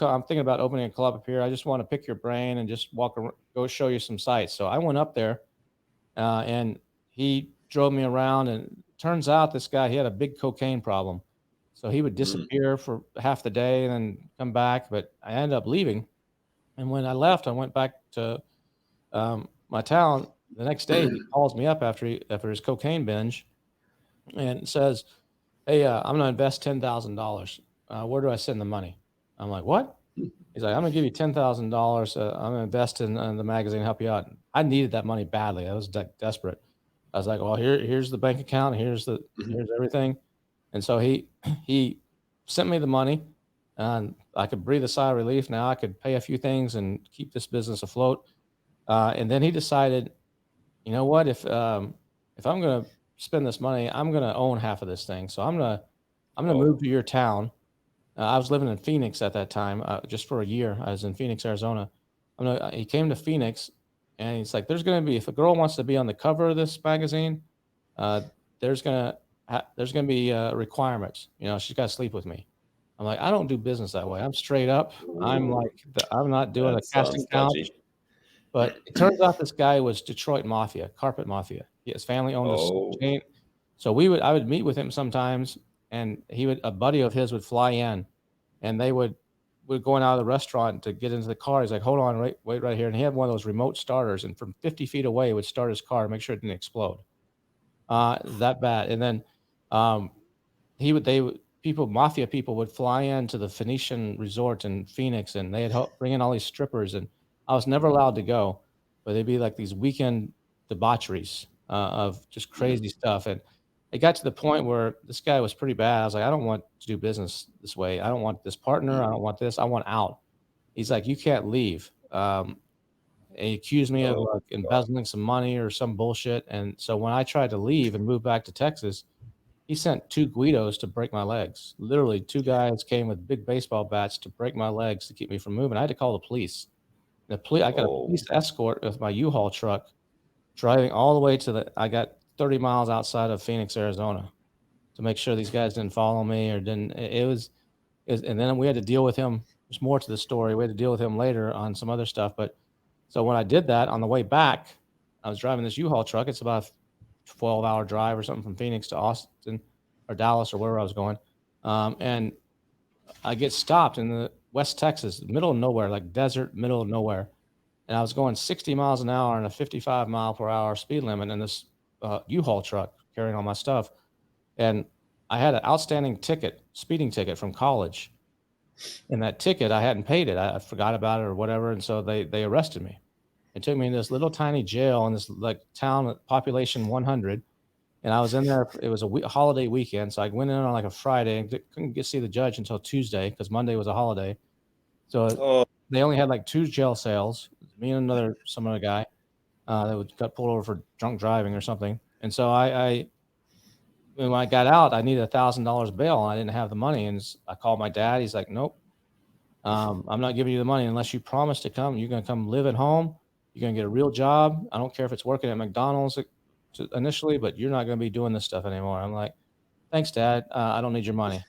I'm thinking about opening a club up here. I just want to pick your brain and just walk around, go show you some sites." So I went up there, and he drove me around. And turns out this guy, he had a big cocaine problem. So he would disappear for half the day and then come back. But I ended up leaving. And when I left, I went back to my town. The next day, he calls me up after his cocaine binge and says, "Hey, I'm going to invest $10,000. Where do I send the money?" I'm like, "What?" He's like, "I'm going to give you $10,000. I'm going to invest in the magazine, help you out." I needed that money badly. I was desperate. I was like, "Well, here's the bank account. Here's everything." And so he sent me the money, and I could breathe a sigh of relief. Now I could pay a few things and keep this business afloat. And then he decided, you know what? If I'm going to spend this money, I'm going to own half of this thing. So I'm going to I'm going to move Oh, to your town. I was living in Phoenix at that time, just for a year. I was in Phoenix, Arizona. He came to Phoenix, and he's like, "There's going to be if a girl wants to be on the cover of this magazine, uh, there's gonna be requirements. She's got to sleep with me." I'm like, I don't do business that way. I'm straight up. I'm ooh, like, I'm not doing a that casting sounds couch. dodgy. But it turns out this guy was Detroit Mafia, carpet mafia. His family owned a Oh, chain. So I would meet with him sometimes, and a buddy of his would fly in, and we're going out of the restaurant to get into the car. He's like, "Hold on, wait right here." And he had one of those remote starters, and from 50 feet away, would start his car, make sure it didn't explode. That bad. And then, um, he would they would people mafia people would fly into the Phoenician resort in Phoenix, and they'd help bring in all these strippers, and I was never allowed to go, but they'd be like these weekend debaucheries, of just mhm. crazy stuff, and it got to the point where this guy was pretty bad. I was like, "I don't want to do business this way. I don't want this partner. I don't want this. I want out." He's like, "You can't leave." And he accused me of, Oh, like, God. embezzling some money or some bullshit, and so when I tried to leave and move back to Texas, he sent 2 Guidos to break my legs. Literally, 2 guys came with big baseball bats to break my legs to keep me from moving. I had to call the police. I got a Oh, police escort with my U-Haul truck driving all the way I got 30 miles outside of Phoenix, Arizona to make sure these guys didn't follow me or didn't and then we had to deal with him. There's more to the story. We had to deal with him later on some other stuff, but so when I did that on the way back, I was driving this U-Haul truck. It's about a 12-hour drive or something from Phoenix to Austin or Dallas or wherever I was going. And I get stopped in the West Texas, middle of nowhere, like desert, middle of nowhere. And I was going 60 miles an hour and a 55 mile per hour speed limit in this U-Haul truck carrying all my stuff. And I had an outstanding speeding ticket from college. And that ticket, I hadn't paid it. I forgot about it or whatever. And so they arrested me. They took me in this little tiny jail in this like town population 100, and I was in there. It was a holiday weekend, so I went in on like a Friday and couldn't get see the judge until Tuesday because Monday was a holiday. So oh, they only had like 2 jail cells. Me and some other guy that got pulled over for drunk driving or something. And so when I got out, I needed $1,000 bail, and I didn't have the money. And I called my dad. He's like, "Nope, I'm not giving you the money unless you promise to come. You're going to come live at home. You're going to get a real job. I don't care if it's working at McDonald's initially, but you're not going to be doing this stuff anymore." I'm like, "Thanks, Dad. I don't need your money.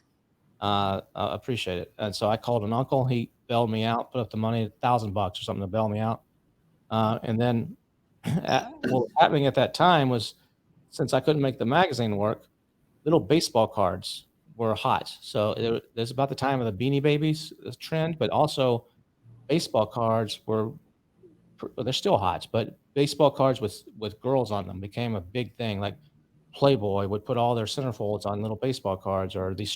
I appreciate it." And so I called an uncle. He bailed me out, put up the money, $1,000 or something to bail me out. And then what was happening at that time was since I couldn't make the magazine work, little baseball cards were hot. So there's about the time of the Beanie Babies trend, but also baseball cards they're still hot, but baseball cards with girls on them became a big thing. Like Playboy would put all their centerfolds on little baseball cards, or these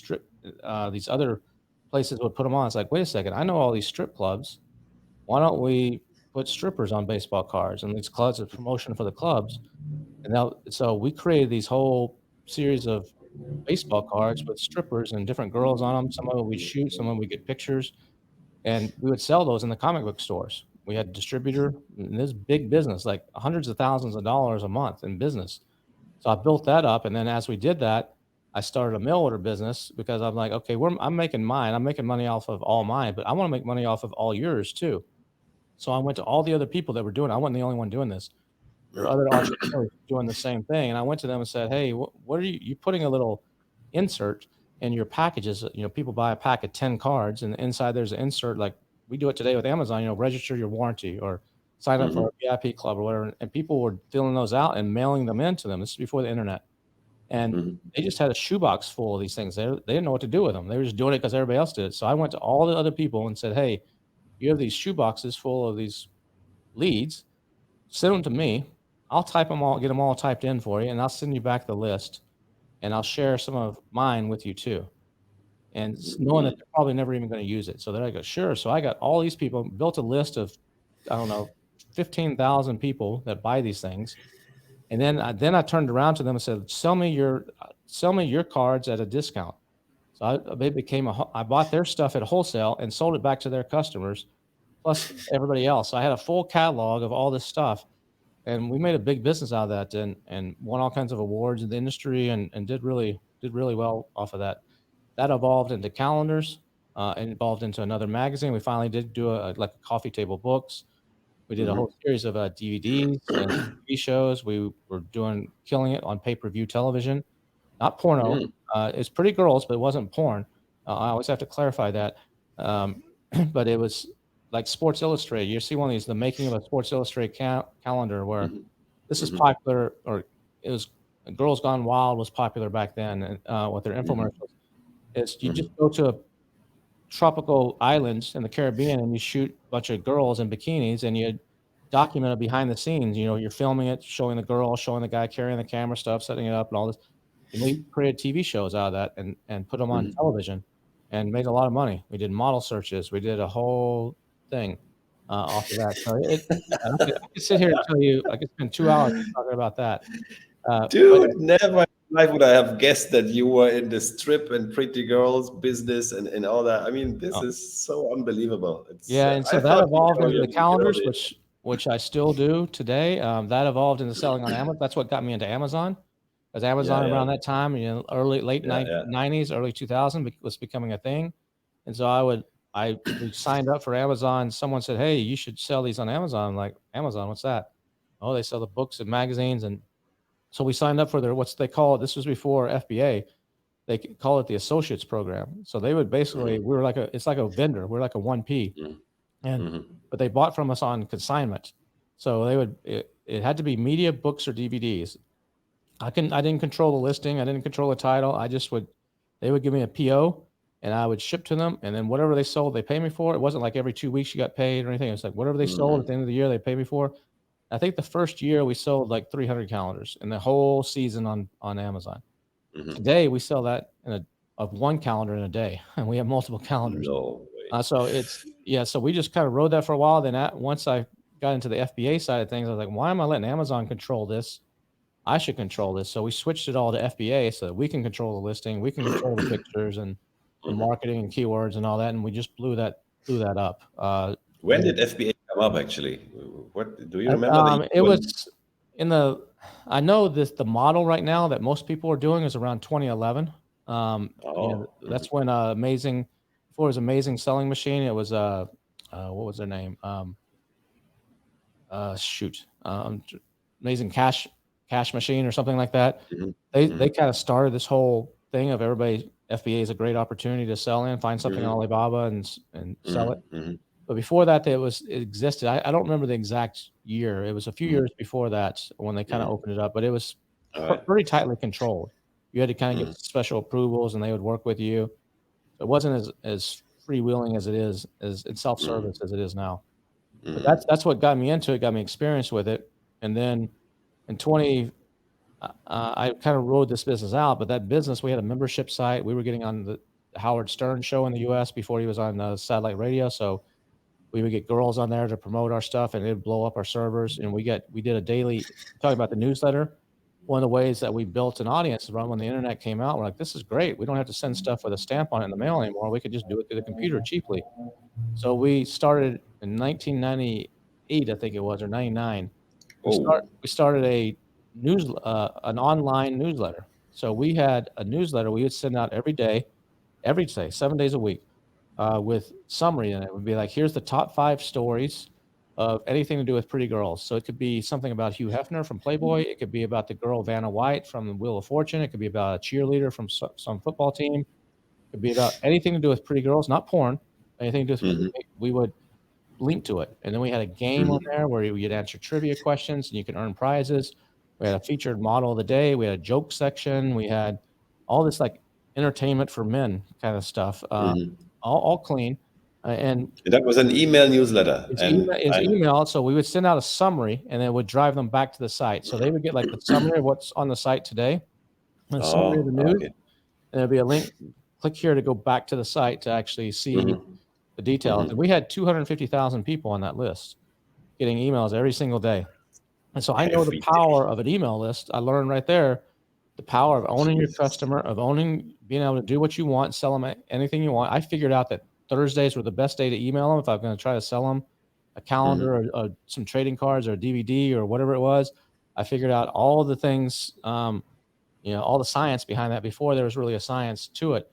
other places would put them on. It's like, wait a second, I know all these strip clubs. Why don't we put strippers on baseball cards? And these clubs are promotion for the clubs. And now, so we created these whole series of baseball cards with strippers and different girls on them. Some of them we'd shoot, some of them we get pictures, and we would sell those in the comic book stores. We had a distributor, and this big business, like hundreds of thousands of dollars a month in business. So I built that up, and then as we did that, I started a mail order business because I'm like, okay, I'm making mine. I'm making money off of all mine, but I want to make money off of all yours too. So I went to all the other people that were doing it. I wasn't the only one doing this. There are other entrepreneurs doing the same thing, and I went to them and said, "Hey, what are you putting a little insert in your packages? People buy a pack of 10 cards, and inside there's an insert like we do it today with Amazon. Register your warranty or sign up for mhm, a VIP club or whatever." And people were filling those out and mailing them in to them. This is before the internet, and mhm. they just had a shoebox full of these things. They didn't know what to do with them. They were just doing it because everybody else did it. So I went to all the other people and said, "Hey, you have these shoeboxes full of these leads. Send them to me. I'll type them all, get them all typed in for you, and I'll send you back the list, and I'll share some of mine with you too." And knowing that Mhm. they're probably never even going to use it. So then I go, "Sure." So I got all these people, built a list of, I don't know, 15,000 people that buy these things. And then I turned around to them and said, sell me your cards at a discount." So I bought their stuff at wholesale and sold it back to their customers, plus everybody else. So I had a full catalog of all this stuff, and we made a big business out of that, and won all kinds of awards in the industry, and did really well off of that. that evolved into calendars, and evolved into another magazine. We finally did do like a coffee table books. We did a whole series of DVDs and TV shows. We were killing it on pay-per-view television, not porno. Mm, It's pretty girls, but it wasn't porn. I always have to clarify that. Um, but it was like Sports Illustrated. You see one of these, the making of a Sports Illustrated calendar, where mhm, this is mhm, popular, or it was Girls Gone Wild was popular back then, and with their mhm, infomercials. Is you just mhm, go to tropical islands in the Caribbean and you shoot a bunch of girls in bikinis and you document it behind the scenes. You know, you're filming it, showing the girl, showing the guy carrying the camera stuff, setting it up, and all this. And we created TV shows out of that and put them on mhm. television and made a lot of money. We did model searches. We did a whole thing off of that. So I could sit here and tell you, I could spend 2 hours just talking about that. But Dude, never in life would I have guessed that you were in the strip and pretty girls business and all that. I mean, this uh, is so unbelievable. It's yeah, and I so that thought you evolved know into you're the the girl. calendars, which I still do today. That evolved into selling on Amazon. That's what got me into Amazon, because Yeah, Amazon yeah, around that time, late yeah, yeah. 90s, early 2000 was becoming a thing. And so we signed up for Amazon. Someone said, "Hey, you should sell these on Amazon." I'm like, Amazon, what's that? Oh, they sell the books and magazines, and so we signed up for their what's they call it. This was before FBA. Call it the associates program. So they would basically Mhm, we were like it's like a vendor. We're like a 1P, mhm, and mhm, but they bought from us on consignment. So it had to be media, books, or DVDs. I didn't control the listing. I didn't control the title. They would give me a PO and I would ship to them. And then whatever they sold, they pay me for. It wasn't like every 2 weeks you got paid or anything. It was like whatever they sold at mhm, the end of the year, they pay me for. I think the first year we sold like 300 calendars in the whole season on Amazon. mhm. Today we sell that of one calendar in a day, and we have multiple calendars. No way. So yeah. So we just kind of rode that for a while. Then once I got into the FBA side of things, I was like, why am I letting Amazon control this? I should control this. So we switched it all to FBA so that we can control the listing, we can control the pictures and Mhm. marketing and keywords and all that. And we just blew that up. When did FBA come up actually? What do you Uh, remember the year it when? was in the. I know the model right now that most people are doing is around 2011. Oh, mhm, That's when Amazing, before it was Amazing Selling Machine, it was what was their name? Shoot, Amazing Cash Machine or something like that. mhm, They mhm, kind of started this whole thing of everybody. FBA is a great opportunity to sell in, find something on mhm, Alibaba and sell it. mhm, mhm. But before that, it existed. I don't remember the exact year. It was a few Mhm, years before that when they kind of mhm. opened it up, but it was All right. pretty tightly controlled. You had to kind of get Mhm, special approvals, and they would work with you. So it wasn't as freewheeling as it is, as in self mhm, service as it is now. But mhm, that's what got me into it, got me experience with it, and then in 20, I kind of rode this business out. But that business, we had a membership site. We were getting on the Howard Stern show in the U.S. before he was on satellite radio, so we would get girls on there to promote our stuff and it'd blow up our servers. And we did a daily talking about the newsletter. One of the ways that we built an audience is when the internet came out, we're like, this is great. We don't have to send stuff with a stamp on it in the mail anymore. We could just do it through the computer cheaply. So we started in 1998, I think it was, or 99. Oh. We started an online newsletter. So we had a newsletter we would send out every day, 7 days a week, with summary in it. It would be like, here's the top 5 stories of anything to do with pretty girls. So it could be something about Hugh Hefner from Playboy. It could be about the girl Vanna White from the Wheel of Fortune. It could be about a cheerleader from some football team. It could be about anything to do with pretty girls, not porn. Anything to do with, Mhm, we would link to it. And then we had a game on mhm, there where you'd answer trivia questions and you can earn prizes. We had a featured model of the day. We had a joke section. We had all this like entertainment for men kind of stuff, mhm. all clean. And That was an email newsletter, and is I email. So we would send out a summary and it would drive them back to the site. So they would get like the summary of what's on the site today, a summary of the oh, news, okay. and there'd be a link. Click here to go back to the site to actually see Mhm, the details. And mhm. we had 250,000 people on that list getting emails every single day. And so I know the Every day. power of an email list. I learned right there the power of owning your Jesus. customer, of being able to do what you want, sell them anything you want. I figured out that Thursdays were the best day to email them if I'm going to try to sell them a calendar Mhm, or some trading cards or a DVD or whatever it was. I figured out all the things, all the science behind that before there was really a science to it.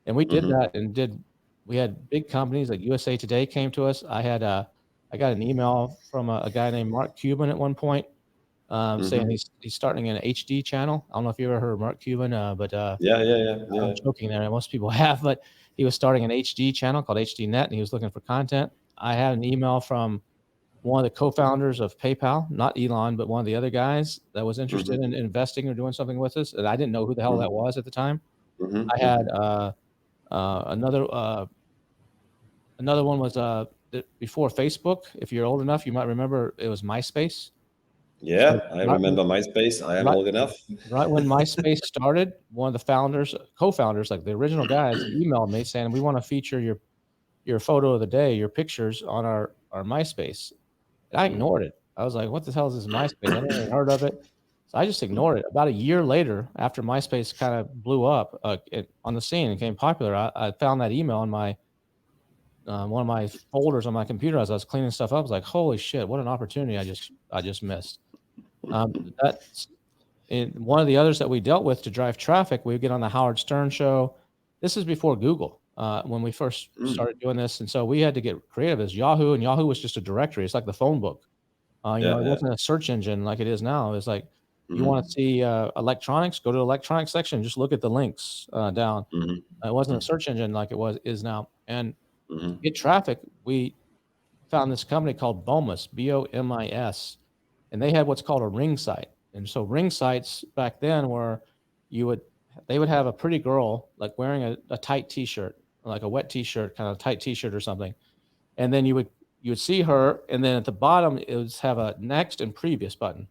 And we did Mm-hmm. that we had big companies like USA Today came to us. I got an email from a guy named Mark Cuban at one point, saying Mm-hmm. he's starting an HD channel. I don't know if you ever heard of Mark Cuban, but Yeah, yeah, yeah, I'm yeah. joking there. Most people have, but he was starting an HD channel called HD Net, and he was looking for content. I had an email from one of the co-founders of PayPal, not Elon, but one of the other guys that was interested in Mm-hmm. investing or doing something with us, and I didn't know who the hell that Mm-hmm. was at the time. I had Mm-hmm. another another one was before Facebook. If you're old enough, you might remember it was MySpace. So Yeah, I remember MySpace. I am right, old enough. right when MySpace started, one of the founders, co-founders, like the original guys, emailed me saying, "We want to feature your photo of the day, your pictures on our MySpace." And I ignored it. I was like, "What the hell is this MySpace? I never even heard of it." So I just ignored it. About a year later, after MySpace kind of blew up on the scene and became popular, I found that email in my one of my folders on my computer as I was cleaning stuff up. I was like, "Holy shit! What an opportunity I just missed." That's one of the others that we dealt with to drive traffic. We would get on the Howard Stern show. This is before Google when we first Mm. started doing this, and so we had to get creative as Yahoo, and Yahoo was just a directory. It's like the phone book. Yeah, It yeah. wasn't a search engine like it is now. It's like you want to Mm-hmm. see electronics, go to the electronics section, just look at the links down. It wasn't a Mm-hmm. search engine like it is now. And to Mm-hmm. get traffic, we found this company called Bomis, Bomis, and they had what's called a ring site. And so ring sites back then were you would they would have a pretty girl like wearing a tight t-shirt, like a wet t-shirt, kind of tight t-shirt or something. And then you would see her, and then at the bottom it would have a next and previous button.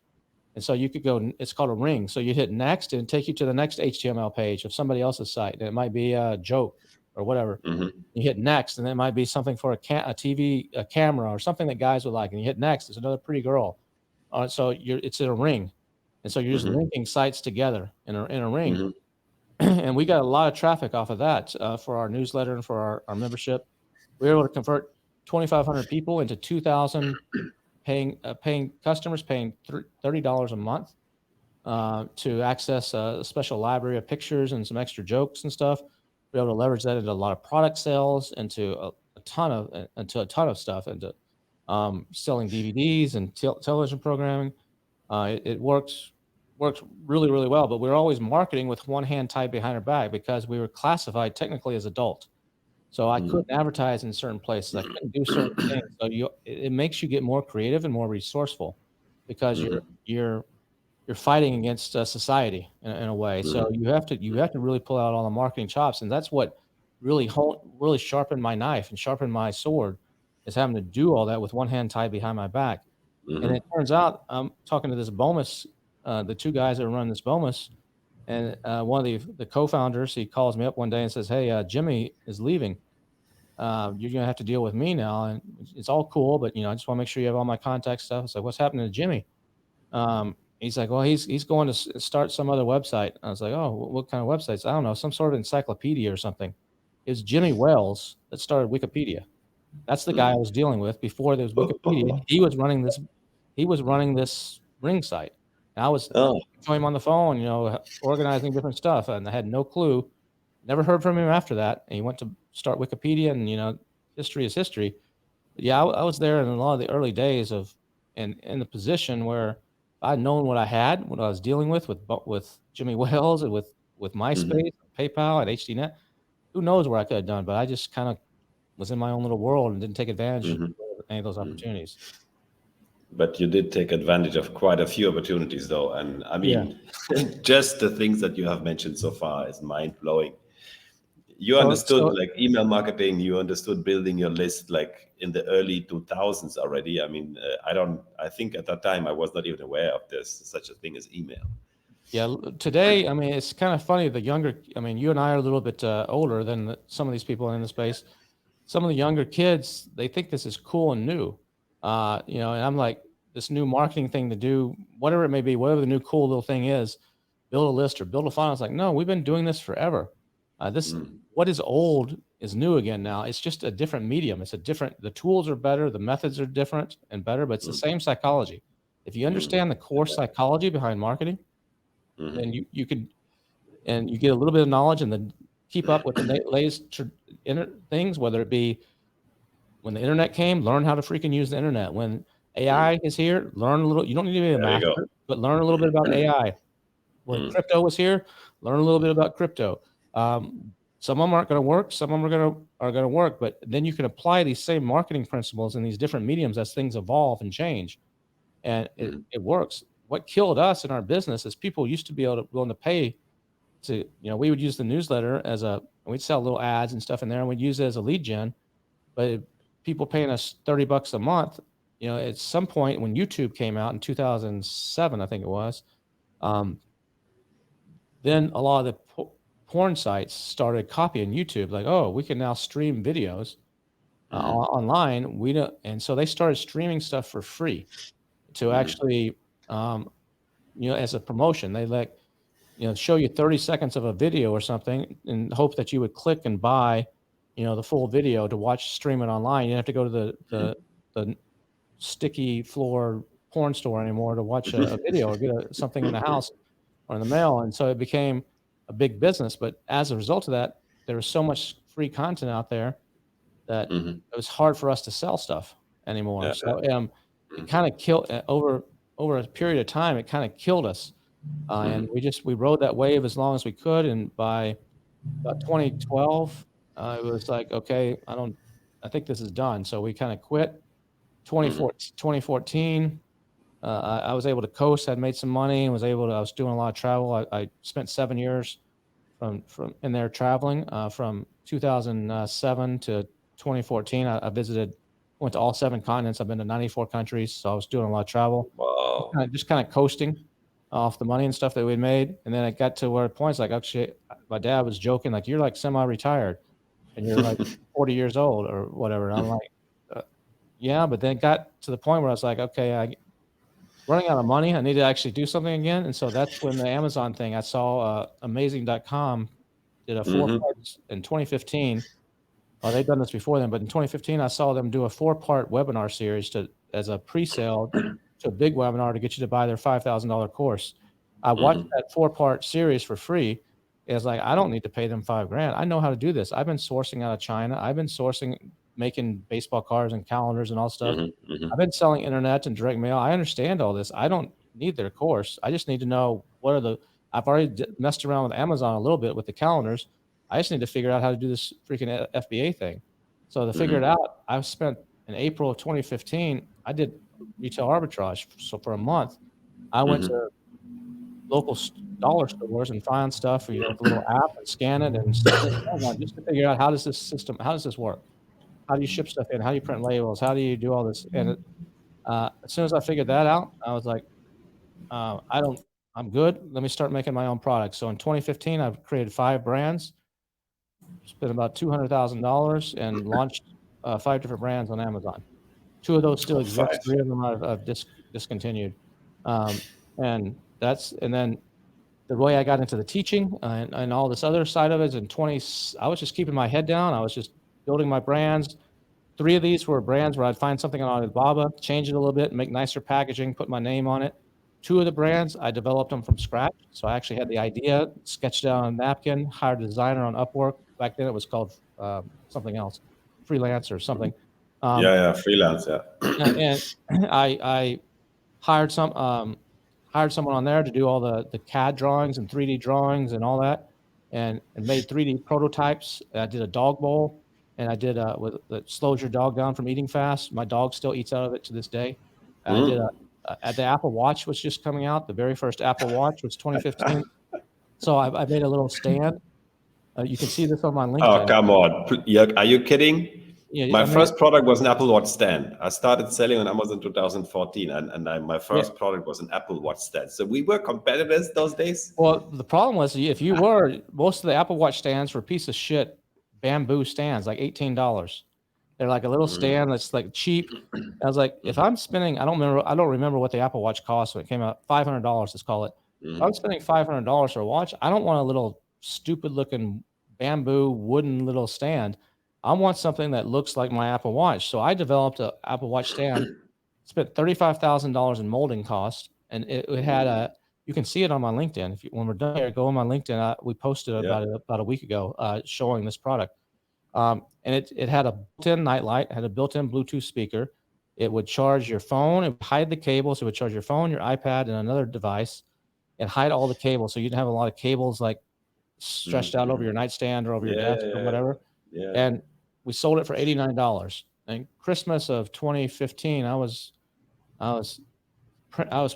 And so you could go, it's called a ring. So you hit next and take you to the next HTML page of somebody else's site. And it might be a joke or whatever. Mm-hmm. You hit next, and it might be something for a TV, a camera, or something that guys would like. And you hit next, there's another pretty girl. So it's in a ring. And so you're just Mm-hmm. linking sites together in a ring. Mm-hmm. And we got a lot of traffic off of that for our newsletter and for our membership. We were able to convert 2,500 people into 2,000 paying customers paying $30 a month to access a special library of pictures and some extra jokes and stuff. We're able to leverage that into a lot of product sales, into a ton of stuff, into selling DVDs and television programming. It works really really well. But we're always marketing with one hand tied behind our back because we were classified technically as adult. So I couldn't advertise in certain places. I couldn't do certain things. So it makes you get more creative and more resourceful because Mm-hmm. you're fighting against society in a way. So Mm-hmm. you have to really pull out all the marketing chops, and that's what really sharpened my knife and sharpened my sword is having to do all that with one hand tied behind my back. And it Mm-hmm. turns out I'm talking to this Bomis, the two guys that run this Bomis, and one of the co-founders, he calls me up one day and says, "Hey, Jimmy is leaving. You're gonna have to deal with me now, and it's all cool, but I just want to make sure you have all my contact stuff." It's like, "What's happening to Jimmy?" He's like, "Well, he's going to start some other website." I was like, "Oh, what kind of websites?" I don't know, some sort of encyclopedia or something. It was Jimmy Wells that started Wikipedia. That's the guy I was dealing with before there was Wikipedia. He was running this ring site. And I was Oh. to him on the phone, organizing different stuff, and I had no clue. Never heard from him after that. And he went to start Wikipedia, and history is history. But yeah, I was there in a lot of the early days of, and in the position where if I'd known what I had, what I was dealing with Jimmy Wales and with Mm-hmm. MySpace, PayPal, and HDNet. Who knows where I could have done? But I just kind of was in my own little world and didn't take advantage of Mm-hmm. any of those Mm-hmm. opportunities. But you did take advantage of quite a few opportunities, though. And I Yeah. mean, just the things that you have mentioned so far is mind blowing. You So understood like email marketing, you understood building your list like in the early 2000s already. I mean, I think at that time I was not even aware of this, such a thing as email. yeah, today, I mean, it's kind of funny. I mean, you and I are a little bit older than some of these people in the space. Some of the younger kids, they think this is cool and new. And I'm like, this new marketing thing to do, whatever it may be, whatever the new cool little thing is, build a list or build a funnel. It's like, no, we've been doing this forever. Mm, What is old is new again now. It's just a different medium. The tools are better, the methods are different and better, but it's the mm, same psychology. If you mm, understand the core psychology behind marketing, mhm, then you could, and you get a little bit of knowledge, and keep up with the latest things, whether it be when the internet came, learn how to freaking use the internet. When AI is here, learn a little. You don't need to be a There you go. master, but learn a little bit about AI. When crypto was here, learn a little bit about crypto. Some of them aren't going to work. Some of them are going to work. But then you can apply these same marketing principles in these different mediums as things evolve and change, and it works. What killed us in our business is people used to be willing to pay to, we would use the newsletter we'd sell little ads and stuff in there, and we'd use it as a lead gen. But people paying us $30 a month, at some point when YouTube came out in 2007, I think it was, then a lot of the porn sites started copying YouTube, like, oh, we can now stream videos online. And so they started streaming stuff for free to actually, as a promotion. They show you 30 seconds of a video or something and hope that you would click and buy, the full video to watch, stream it online. You don't have to go to the sticky floor porn store anymore to watch a video or get something in the house or in the mail. And so it became a big business. But as a result of that, there was so much free content out there that it was hard for us to sell stuff anymore. Yeah, so it kind of killed over a period of time. It kind of killed us. And we rode that wave as long as we could. And by about 2012, it was like, okay, I think this is done. So we kind of quit. 2014, I was able to coast. I'd made some money and I was doing a lot of travel. I spent 7 years from in there traveling, from 2007 to 2014. I went to all 7 continents. I've been to 94 countries. So I was doing a lot of travel. Wow. Just kind of coasting off the money and stuff that we made. And then it got to where points like, actually, my dad was joking, like, you're like semi-retired and you're like 40 years old or whatever. And I'm like, yeah, but then it got to the point where I was like, okay, I'm running out of money. I need to actually do something again. And so that's when the Amazon thing, I saw amazing.com did a 4-part in 2015. Well, they've done this before then, but in 2015, I saw them do a 4-part webinar series as a pre-sale to a big webinar to get you to buy their $5,000 course. I watched that 4-part series for free. It's like, I don't need to pay them $5,000. I know how to do this. I've been sourcing out of China. I've been making baseball cards and calendars and all stuff. I've been selling internet and direct mail. I understand all this. I don't need their course. I just need to know I've already messed around with Amazon a little bit with the calendars. I just need to figure out how to do this freaking FBA thing. So to figure it out, I've spent in April of 2015, I did retail arbitrage. So for a month, I went to local dollar stores and found stuff, with a little app and scan it and just to figure out how does this work? How do you ship stuff in? How do you print labels? How do you do all this? And as soon as I figured that out, I was like, I'm good. Let me start making my own products. So in 2015, I've created 5 brands, spent about $200,000 and launched 5 different brands on Amazon. 2 of those still exist. 3 of them I've discontinued. And then the way I got into the teaching and all this other side of it is I was just keeping my head down. I was just building my brands. 3 of these were brands where I'd find something on Alibaba, change it a little bit, make nicer packaging, put my name on it. 2 of the brands, I developed them from scratch. So I actually had the idea, sketched it out on a napkin, hired a designer on Upwork. Back then it was called something else, freelance or something. Freelance, yeah. And I hired someone on there to do all the CAD drawings and 3D drawings and all that, and made 3D prototypes. I did a dog bowl, and I did that slows your dog down from eating fast. My dog still eats out of it to this day. I did the Apple Watch was just coming out. The very first Apple Watch was 2015. So I made a little stand. You can see this on my LinkedIn. Oh, come on. Are you kidding? Yeah, my first product was an Apple Watch stand. I started selling on Amazon in 2014, and my first product was an Apple Watch stand. So we were competitors those days. Well, the problem was most of the Apple Watch stands were a piece of shit bamboo stands, like $18. They're like a little stand that's like cheap. I was like, if I'm spending, I don't remember what the Apple Watch cost when it came out, $500, let's call it. If I'm spending $500 for a watch, I don't want a little stupid looking bamboo wooden little stand. I want something that looks like my Apple Watch. So I developed an Apple Watch stand, spent $35,000 in molding costs, and it had You can see it on my LinkedIn. When we're done here, go on my LinkedIn. We posted Yeah. about a week ago, showing this product. And it had a built-in nightlight, had a built-in Bluetooth speaker. It would charge your phone, it would hide the cables. It would charge your phone, your iPad, and another device, and hide all the cables. So you didn't have a lot of cables like stretched out over Mm-hmm. your nightstand or over your Yeah, desk yeah, or yeah, whatever. yeah. And we sold it for $89. And Christmas of 2015, I was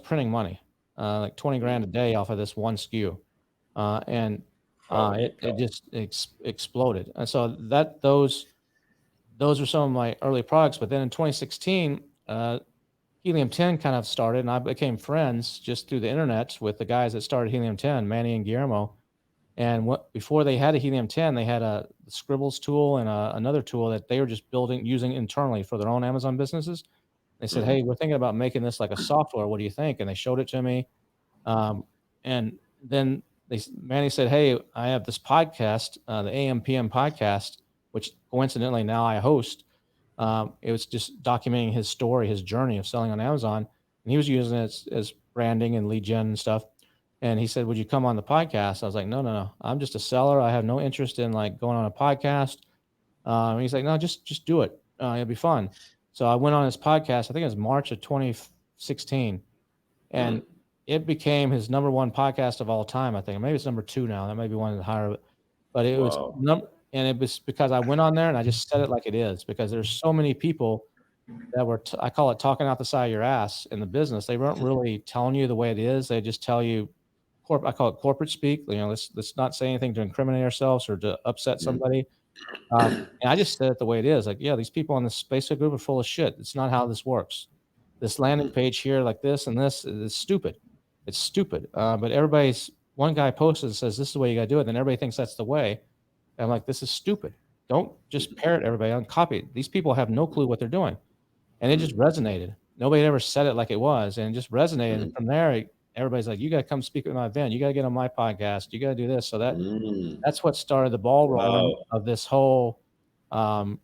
printing money, like 20 grand a day off of this one SKU. And Holy it cow. just exploded. And so those are some of my early products. But then in 2016, Helium 10 kind of started, and I became friends just through the internet with the guys that started Helium 10, Manny and Guillermo. And before they had a Helium 10, they had a Scribbles tool and another tool that they were just using internally for their own Amazon businesses. They said, Mm-hmm. "Hey, we're thinking about making this like a software. What do you think?" And they showed it to me. And then Manny said, "Hey, I have this podcast, the AM/PM podcast, which coincidentally now I host. It was just documenting his story, his journey of selling on Amazon, and he was using it as branding and lead gen and stuff. And he said, "Would you come on the podcast?" I was like, "No, no, no. I'm just a seller. I have no interest in like going on a podcast." He's like, "No, just do it. It'll be fun." So I went on his podcast. I think it was March of 2016, and Mm-hmm. it became his number one podcast of all time. I think maybe it's number two now. That may be one of the higher, but it was Wow. and it was because I went on there and I just said it like it is, because there's so many people that were I call it talking out the side of your ass in the business. They weren't really telling you the way it is. They just tell you I call it corporate speak. You know, let's not say anything to incriminate ourselves or to upset somebody. And I just said it the way it is. Like, yeah, these people on this Facebook group are full of shit. It's not how this works. This landing Mm-hmm. page here, like this and this, is stupid. It's stupid. But one guy posted and says, "This is the way you got to do it." Then everybody thinks that's the way. And I'm like, this is stupid. Don't just parrot everybody and copy it. These people have no clue what they're doing. And it just resonated. Nobody ever said it like it was. And it just resonated. And Mm-hmm. from there, everybody's like, "You got to come speak at my event. You got to get on my podcast. You got to do this." So Mm. that's what started the ball rolling Wow. of this whole, um,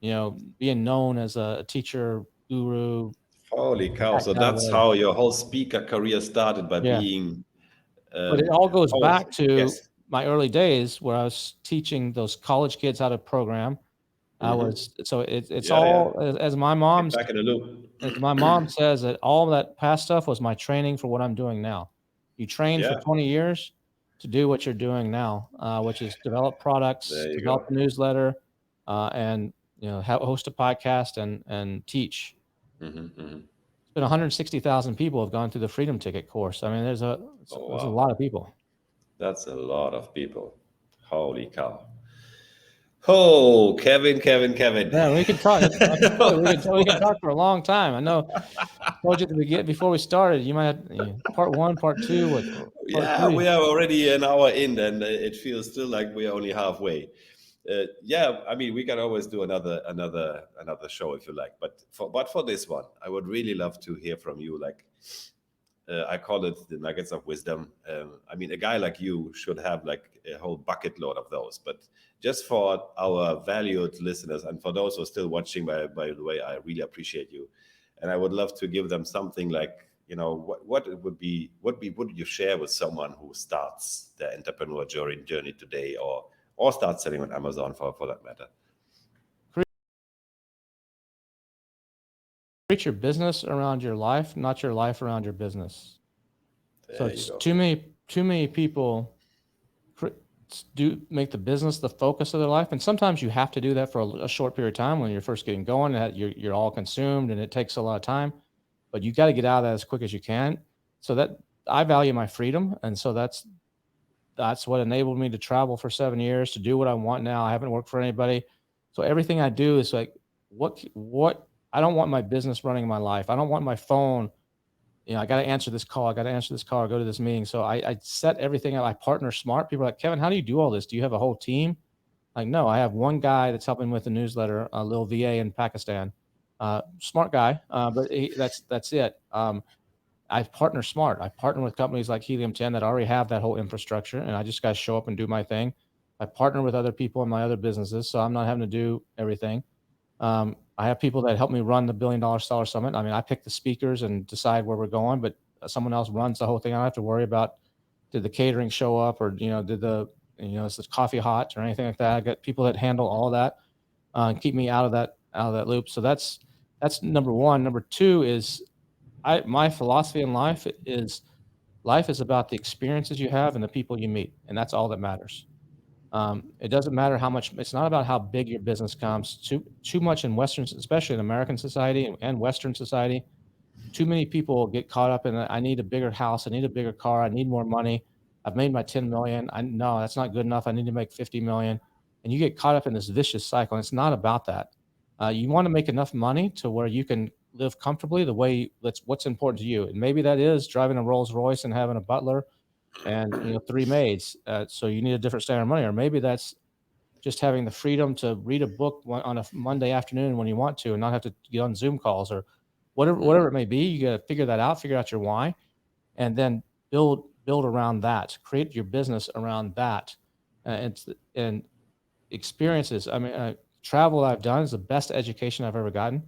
being known as a teacher, guru, Holy cow. tech So guy, that's whatever. how your whole speaker career started, by Yeah. being But it um, all goes host. back to Yes. my early days where I was teaching those college kids how to program. Mm-hmm. It's Yeah, yeah. all Get back in the loop. as my mom says, that all that past stuff was my training for what I'm doing now. You train for Yeah. 20 years to do what you're doing now, which is develop products, There you develop go. a newsletter, and host a podcast and teach. Mm-hmm. Mm-hmm. It's been 160,000 people have gone through the Freedom Ticket course. I mean, Oh, there's a wow. lot of people. That's a lot of people. Holy cow. Oh, Kevin, Kevin, Kevin. Yeah, we can talk. Like I told you, we can What? talk for a long time. I know. I told you at the beginning before we started. You might have part one, part two, or part Yeah, three. we are already an hour in, and it feels still like we are only halfway. Yeah, I mean, we can always do another show if you like. But for this one, I would really love to hear from you. Like, I call it the nuggets of wisdom. I mean, a guy like you should have like a whole bucket load of those. But just for our valued listeners and for those who are still watching, by the way, I really appreciate you, and I would love to give them something like, what it would you share with someone who starts their entrepreneur journey today, or start selling on Amazon for that matter. Create your business around your life, not your life around your business. So There you it's go. too many people do make the business the focus of their life, and sometimes you have to do that for a short period of time when you're first getting going. You're all consumed, and it takes a lot of time. But you got to get out of that as quick as you can. So that I value my freedom, and so that's what enabled me to travel for 7 years, to do what I want now. I haven't worked for anybody, so everything I do is like what I don't want my business running my life. I don't want my phone. I got to answer this call. I got to answer this call or go to this meeting. So I set everything up. I partner smart. People are like, "Kevin, how do you do all this? Do you have a whole team?" Like, no, I have one guy that's helping with the newsletter, a little VA in Pakistan. Smart guy, but that's it. I partner smart. I partner with companies like Helium 10 that already have that whole infrastructure, and I just got to show up and do my thing. I partner with other people in my other businesses, so I'm not having to do everything. I have people that help me run the $1 billion seller summit. I mean, I pick the speakers and decide where we're going, but someone else runs the whole thing. I don't have to worry about did the catering show up, or did the is the coffee hot or anything like that. I got people that handle all that, and keep me out of that loop. So that's number one. Number two is my philosophy in life is about the experiences you have and the people you meet, and that's all that matters. It doesn't matter how much. It's not about how big your business comes. Too much in Western, especially in American society and Western society. Too many people get caught up in I need a bigger house, I need a bigger car, I need more money. I've made my 10 million. I No, that's not good enough. I need to make 50 million. And you get caught up in this vicious cycle. And it's not about that. You want to make enough money to where you can live comfortably the way that's what's important to you. And maybe that is driving a Rolls Royce and having a butler and three maids. So you need a different standard of money. Or maybe that's just having the freedom to read a book on a Monday afternoon when you want to, and not have to get on Zoom calls or whatever it may be. You got to figure out your why, and then build around that. Create your business around that, and experiences. I mean, travel I've done is the best education I've ever gotten.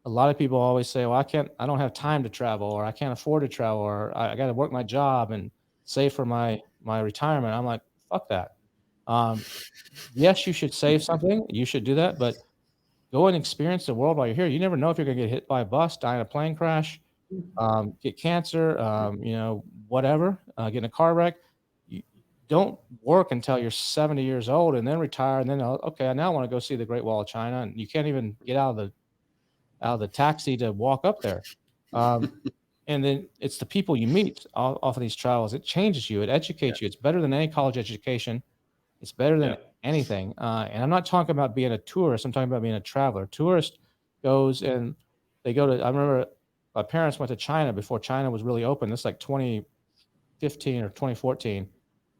A lot of people always say, "Well, I don't have time to travel, or I can't afford to travel, or I got to work my job and save for my retirement." I'm like, "Fuck that." Um, yes, you should save something. You should do that, but go and experience the world while you're here. You never know if you're going to get hit by a bus, die in a plane crash, get cancer, whatever, get in a car wreck. You don't work until you're 70 years old and then retire. And then, okay, I now want to go see the Great Wall of China. And you can't even get out of the taxi to walk up there. Um, and then it's the people you meet off of these travels. It changes you. It Yeah. educates you. It's better than any college education. It's better than Yeah. anything. And I'm not talking about being a tourist. I'm talking about being a traveler. Tourist goes and they go to. I remember my parents went to China before China was really open. This is like 2015 or 2014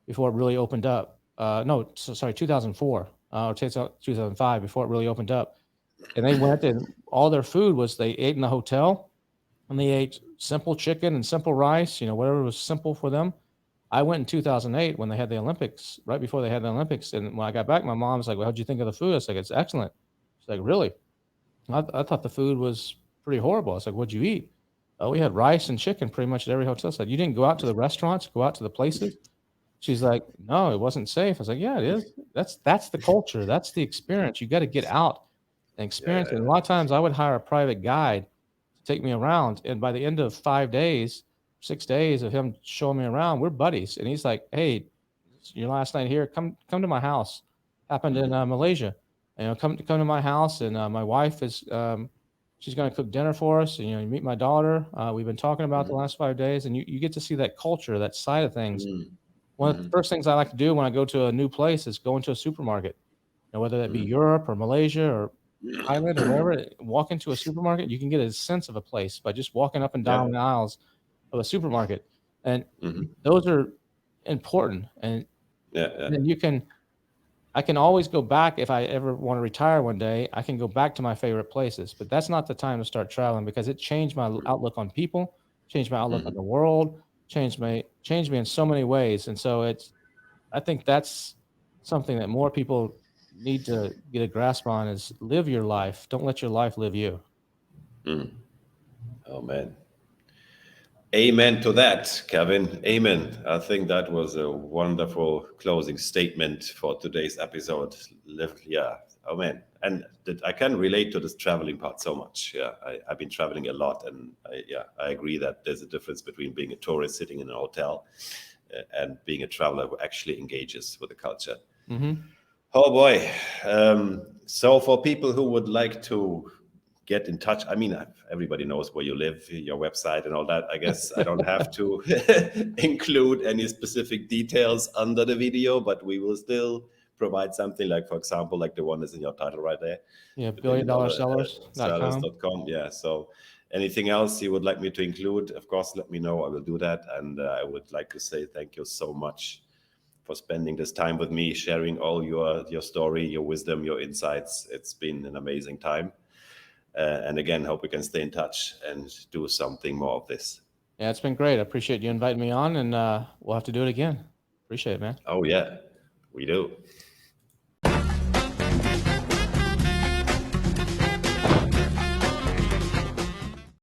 before it really opened up. No, sorry, 2004 or 2005 before it really opened up. And they went and all their food was they ate in the hotel and they ate simple chicken and simple rice. Whatever was simple for them. I went in 2008 when they had the Olympics, right before they had the Olympics. And when I got back, my mom was like, "Well, how'd you think of the food?" I was like, "It's excellent." She's like, "Really?" I thought the food was pretty horrible. I was like, "What'd you eat?" "Oh, we had rice and chicken pretty much at every hotel." I said, "You didn't go out to the restaurants, go out to the places?" She's like, "No, it wasn't safe." I was like, "Yeah, it is. That's the culture. That's the experience. You got to get out and Yeah. experience it." And a Yeah. lot of times I would hire a private guide to take me around. And by the end of 5 days, 6 days of him showing me around, we're buddies. And he's like, "Hey, it's your last night here. Come to my house." Happened in Malaysia. Come to my house, and my wife is she's going to cook dinner for us. And, you meet my daughter. We've been talking about the Mhm. last 5 days, and you get to see that culture, that side of things. Mhm. One of the Mhm. first things I like to do when I go to a new place is go into a supermarket. Whether that be Mhm. Europe or Malaysia or Thailand or wherever, walk into a supermarket, you can get a sense of a place by just walking up and down Yeah. the aisles of a supermarket. And Mhm. those are important. And Yeah. Yeah. then I can always go back if I ever want to retire one day. I can go back to my favorite places, but that's not the time to start traveling because it changed my outlook on people, changed my outlook on Mhm. the world, changed me in so many ways. And so I think that's something that more people need to get a grasp on is live your life. Don't let your life live you. Mm. Oh man. Amen to that, Kevin. Amen. I think that was a wonderful closing statement for today's episode. Yeah. Oh man. And that I can relate to this traveling part so much. Yeah. I've been traveling a lot, and I agree that there's a difference between being a tourist sitting in a hotel and being a traveler who actually engages with the culture. Mhm. Oh boy. So for people who would like to get in touch, I mean, everybody knows where you live, your website and all that. I guess I don't have to include any specific details under the video, but we will still provide something like, for example, like the one that's in your title right there, Yeah, the billion dollar billiondollarsellers.com. sellers.com. Yeah. So anything else you would like me to include, of course, let me know. I will do that. And I would like to say thank you so much for spending this time with me, sharing all your story, your wisdom, your insights. It's been an amazing time. And again, hope we can stay in touch and do something more of this. Yeah, it's been great. I appreciate you inviting me on, and we'll have to do it again. Appreciate it, man. Oh, yeah, we do.